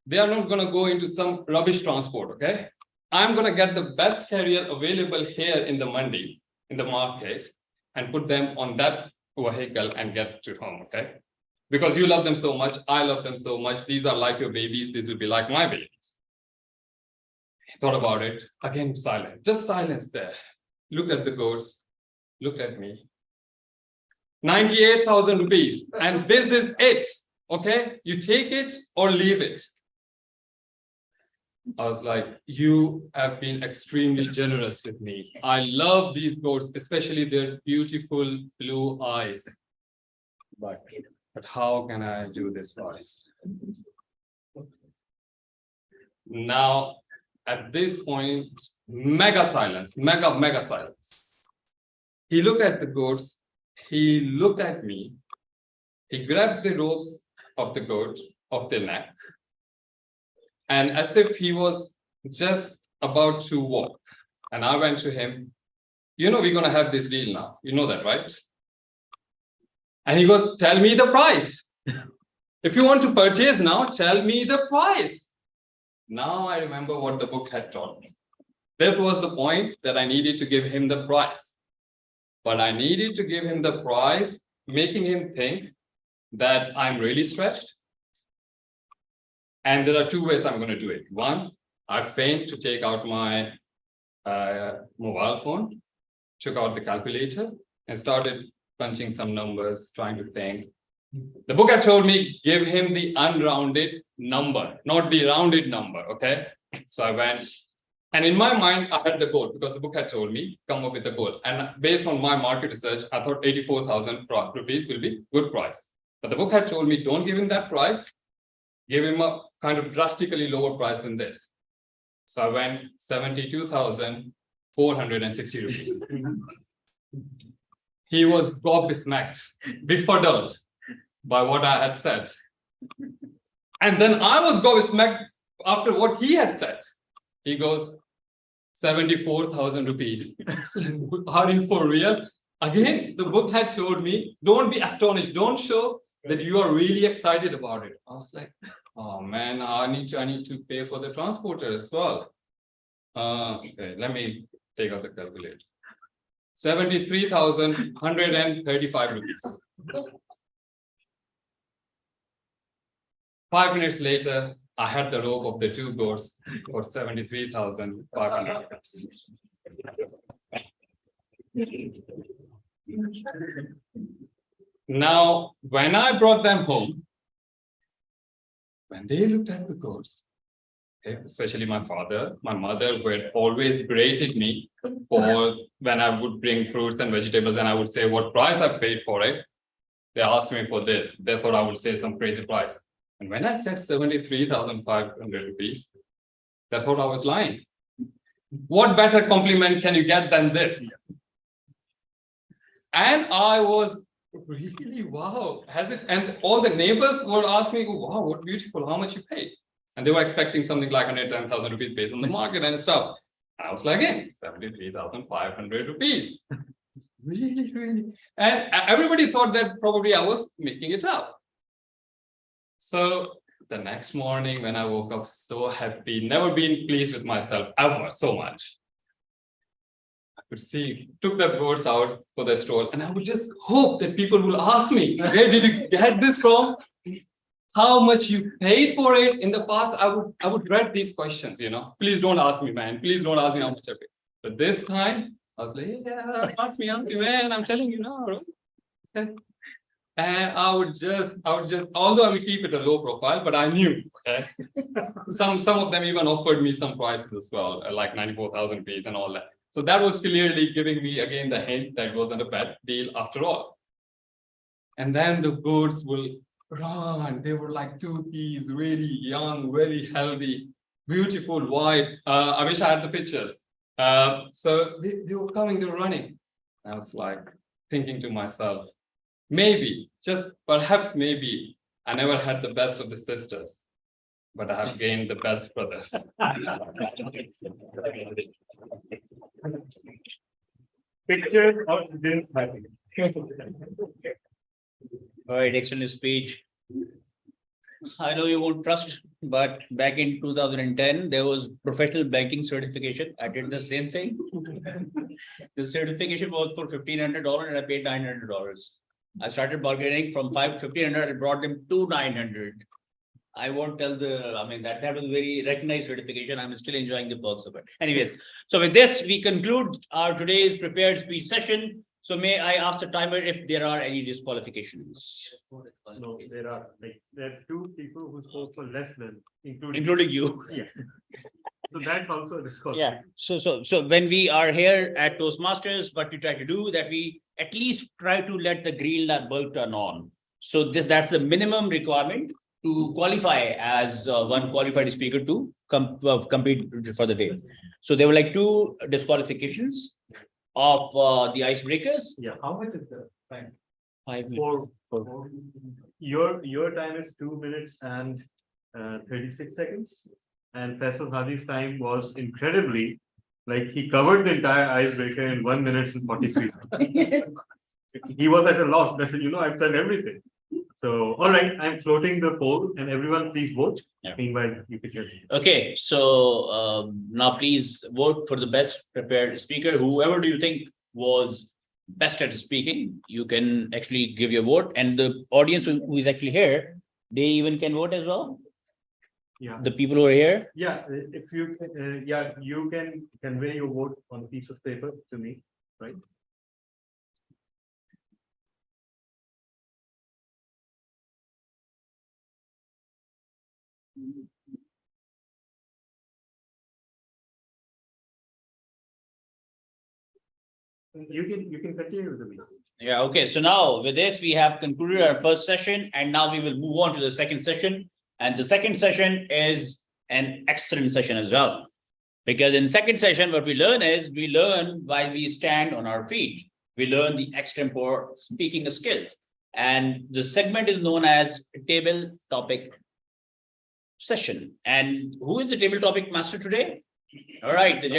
they are not going to go into some rubbish transport, okay? I'm going to get the best carrier available here in the mandi, in the market, and put them on that vehicle and get to home, okay? Because you love them so much, I love them so much. These are like your babies. These will be like my babies. He thought about it. Again, silent. Just silence there. Looked at the goats. Looked at me. 98,000 rupees. And this is it. Okay? You take it or leave it. I was like, you have been extremely generous with me. I love these goats, especially their beautiful blue eyes. But how can I do this price? Now, at this point, mega silence, mega silence. He looked at the goats. He looked at me. He grabbed the ropes of the goat, of the neck. And as if he was just about to walk. And I went to him, you know, we're going to have this deal now. You know that, right? And he goes, tell me the price. If you want to purchase now, tell me the price. Now I remember what the book had taught me. That was the point that I needed to give him the price. But I needed to give him the price, making him think that I'm really stretched. And there are two ways I'm going to do it. One, I feigned to take out my mobile phone, took out the calculator, and started punching some numbers, trying to think. The book had told me, give him the unrounded number, not the rounded number, okay? So I went, and in my mind, I had the goal, because the book had told me, come up with the goal. And based on my market research, I thought 84,000 rupees will be good price. But the book had told me, don't give him that price, give him a kind of drastically lower price than this. So I went 72,460 rupees. He was gobsmacked, befuddled by what I had said. And then I was gobsmacked after what he had said. He goes, 74,000 rupees. Are you for real? Again, the book had told me, don't be astonished. Don't show that you are really excited about it. I was like, oh man, I need to pay for the transporter as well. Okay, let me take out the calculator. 73,135 rupees. 5 minutes later, I had the rope of the two goats for 73,500 rupees. Now, when I brought them home, when they looked at the goats, okay, especially my father, my mother, who had always berated me for when I would bring fruits and vegetables and I would say what price I paid for it, they asked me for this. Therefore, I would say some crazy price. And when I said 73,500 rupees, that's what I was lying. What better compliment can you get than this? And I was really, wow, has it? And all the neighbors would ask me, oh, wow, what beautiful, how much you paid? And they were expecting something like 110,000 rupees based on the market and stuff. And I was like, again, 73,500 rupees. Really. And everybody thought that probably I was making it up. So the next morning when I woke up so happy, never been pleased with myself ever so much. I could see, took the goats out for the stroll, and I would just hope that people will ask me, where did you get this from? How much you paid for it? In the past, I would dread these questions, you know. Please don't ask me, man. Please don't ask me how much I paid. But this time, I was like, yeah, ask me, man. I'm telling you now. And I would just, although I would keep it a low profile, but I knew, okay. Some of them even offered me some prices as well, like 94,000 rupees and all that. So that was clearly giving me again the hint that it wasn't a bad deal after all. And then the goats will run. They were like two peas, really young, very healthy, beautiful, white. I wish I had the pictures. So they were coming, they were running. I was like thinking to myself, maybe, just perhaps maybe, I never had the best of the sisters. but I have gained the best brothers. Picture of this happy. All right, excellent speech. I know you won't trust, but back in 2010, there was professional banking certification. I did the same thing. The certification was for $1,500 and I paid $900. I started bargaining from $1,500, I brought them to $900. I won't tell that was a very recognized certification. I'm still enjoying the perks of it. Anyways, so with this, we conclude our today's prepared speech session. So may I ask the timer if there are any disqualifications? No, there are two people who spoke for less than, including you. Yes. So that's also a disqualification. Yeah. So when we are here at Toastmasters, what we try to do that we at least try to let the green light bulb turn on. So that's the minimum requirement to qualify as one qualified speaker to compete for the day. So there were like two disqualifications of the icebreakers. Yeah. How much is the time? 5 minutes. Four. Your time is 2 minutes and 36 seconds. And Faisal Hadi's time was incredibly, he covered the entire icebreaker in 1 minute and 43. He was at a loss. That I've done everything. So, all right, I'm floating the poll, and everyone please vote. Yeah. Meanwhile, you pick your. Okay, so now please vote for the best prepared speaker. Whoever do you think was best at speaking, you can actually give your vote, and the audience who is actually here, they even can vote as well. Yeah. The people who are here. Yeah, if you you can convey your vote on a piece of paper to me, right? You can continue with the meeting. Yeah, okay. So now with this, we have concluded our first session, and now we will move on to the second session. And the second session is an excellent session as well. Because in second session, what we learn while we stand on our feet. We learn the extempore speaking skills. And the segment is known as table topic session. And who is the table topic master today? All right, the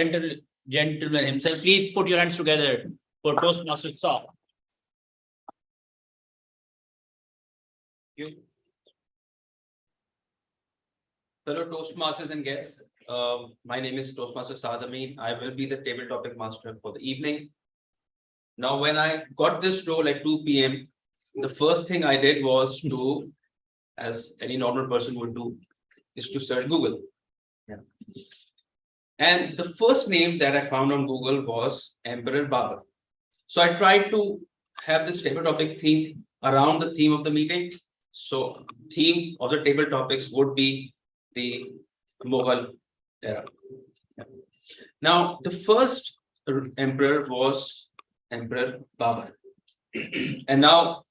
gentleman himself. Please put your hands together for Toastmasters talk. Thank you. Fellow Toastmasters and guests, my name is Toastmaster Saad Amin. I will be the table topic master for the evening. Now, when I got this role at 2 p.m., the first thing I did was to, as any normal person would do, is to search Google. Yeah. And the first name that I found on Google was Emperor Babur. So I tried to have this table topic theme around the theme of the meeting. So theme of the table topics would be the Mughal era. Yeah. Now, the first emperor was Emperor Babur. And now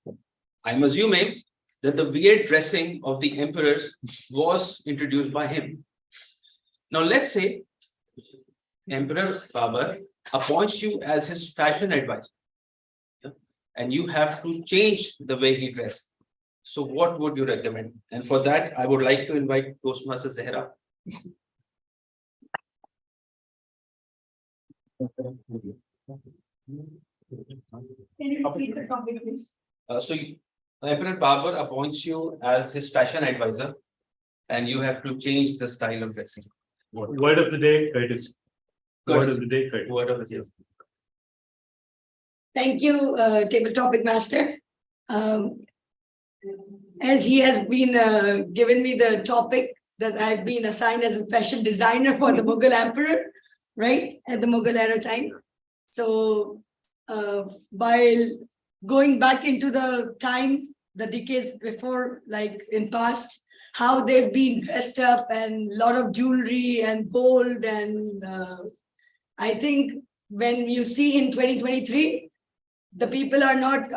I'm assuming that the weird dressing of the emperors was introduced by him. Now, let's say Emperor Babur appoints you as his fashion advisor, and you have to change the way he dressed. So what would you recommend? And for that, I would like to invite Toastmaster Zehra. Can you repeat the topic, please? Emperor Babur appoints you as his fashion advisor, and you have to change the style of dressing. Word of the day, courtesy. Word of the day, courtesy. Word of the day. Thank you, table topic master. As he has been given me the topic that I've been assigned as a fashion designer for the Mughal emperor, right, at the Mughal era time. So while going back into the time, the decades before, like in past, how they've been dressed up and a lot of jewelry and gold. And I think when you see in 2023, the people are not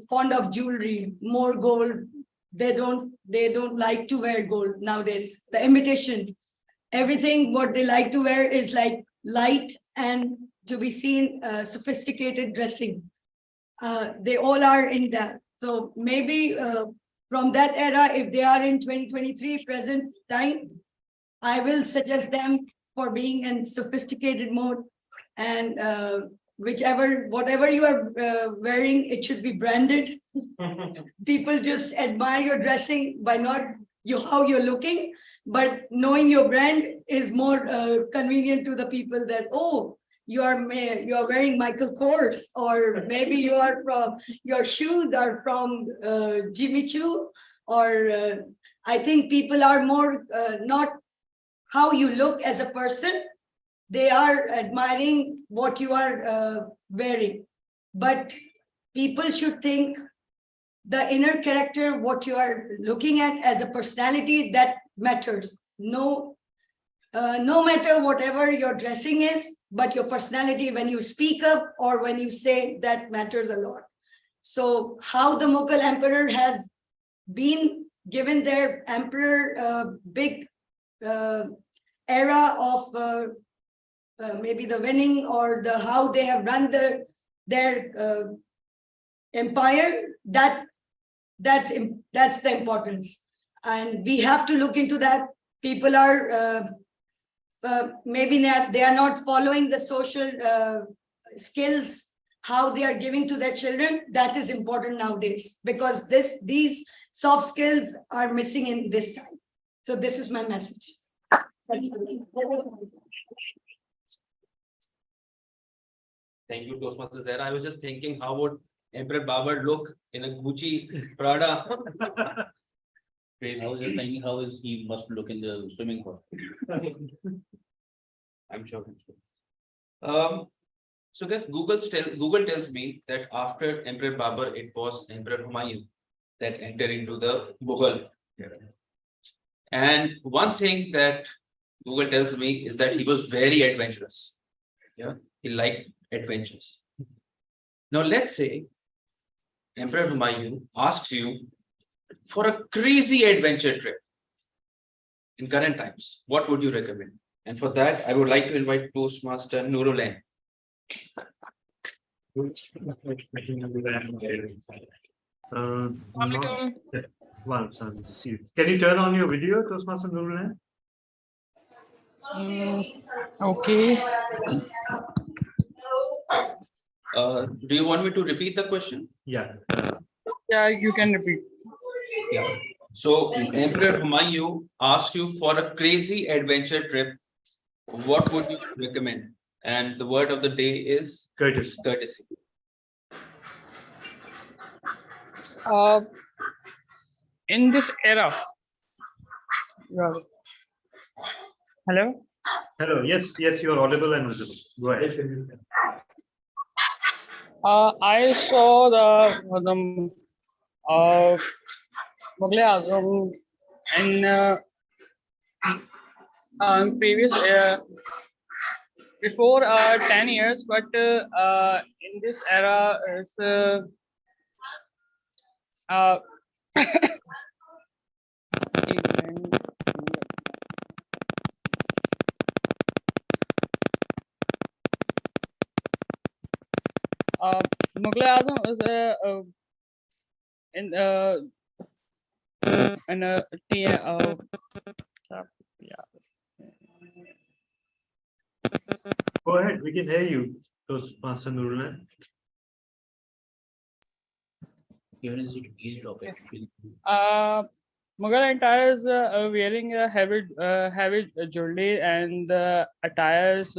fond of jewelry, more gold. They don't like to wear gold nowadays. The imitation, everything what they like to wear is like light and to be seen sophisticated dressing. They all are in that. So maybe from that era, if they are in 2023 present time, I will suggest them for being in sophisticated mode, and whatever you are wearing, it should be branded. People just admire your dressing by not how you're looking, but knowing your brand is more convenient to the people that, oh, you are wearing Michael Kors, or maybe your shoes are from Jimmy Choo, or I think people are more not how you look as a person, they are admiring what you are wearing. But people should think the inner character, what you are looking at as a personality, that matters. No matter whatever your dressing is, but your personality, when you speak up or when you say, that matters a lot. So how the Mughal emperor has been given their emperor big era of maybe the winning or the how they have run their empire, that's the importance, and we have to look into that. People are maybe they are not following the social skills, how they are giving to their children. That is important nowadays, because these soft skills are missing in this time. So this is my message. Thank you, Toastmasters. There, I was just thinking, how would Emperor Babur look in a Gucci Prada? Crazy. I was just thinking how he must look in the swimming pool. I'm sure. So guys, Google tells me that after Emperor Babur, it was Emperor Humayun that entered into the Mughal era. And one thing that Google tells me is that he was very adventurous. Yeah, he liked adventures. Now let's say Emperor Humayun asks you for a crazy adventure trip in current times. What would you recommend? And for that, I would like to invite Toastmaster Nurulan. Can you turn on your video, Toastmaster Nurulan? Okay. Do you want me to repeat the question? Yeah. Yeah, you can repeat. Yeah. So Emperor Humayun asked you for a crazy adventure trip. What would you recommend? And the word of the day is courtesy. Courtesy. In this era. Hello? Hello. Yes, you are audible and visible. Go ahead. I saw the Mughal Azam in previous before 10 years, but in this era is Mughal Azam is in Go ahead, we can hear you, Toastmaster Nurulan. Even is it easy topic. Mughal attire is wearing a heavy jewelry, and the attire is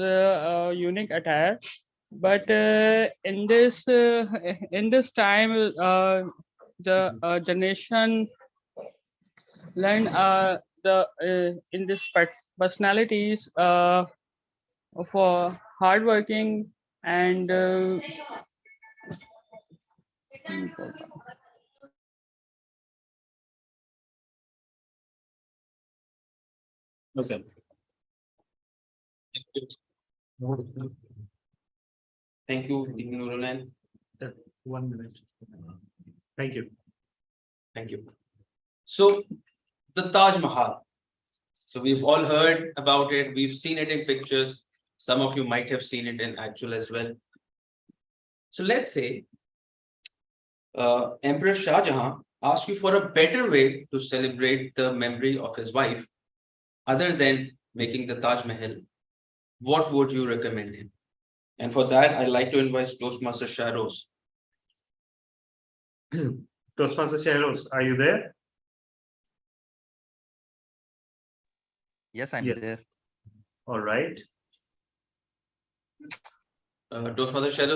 unique attire. But in this time, the generation learn in this personalities for hardworking and Okay. Thank you, Nurulan. 1 minute. Thank you. Thank you. So the Taj Mahal. So we've all heard about it. We've seen it in pictures. Some of you might have seen it in actual as well. So let's say Emperor Shah Jahan ask you for a better way to celebrate the memory of his wife, other than making the Taj Mahal, what would you recommend him? And for that, I'd like to invite Toastmaster Sharos. Toastmaster Sharos, are you there? Yes, I'm Yeah. there. All right. Toastmaster Sharos.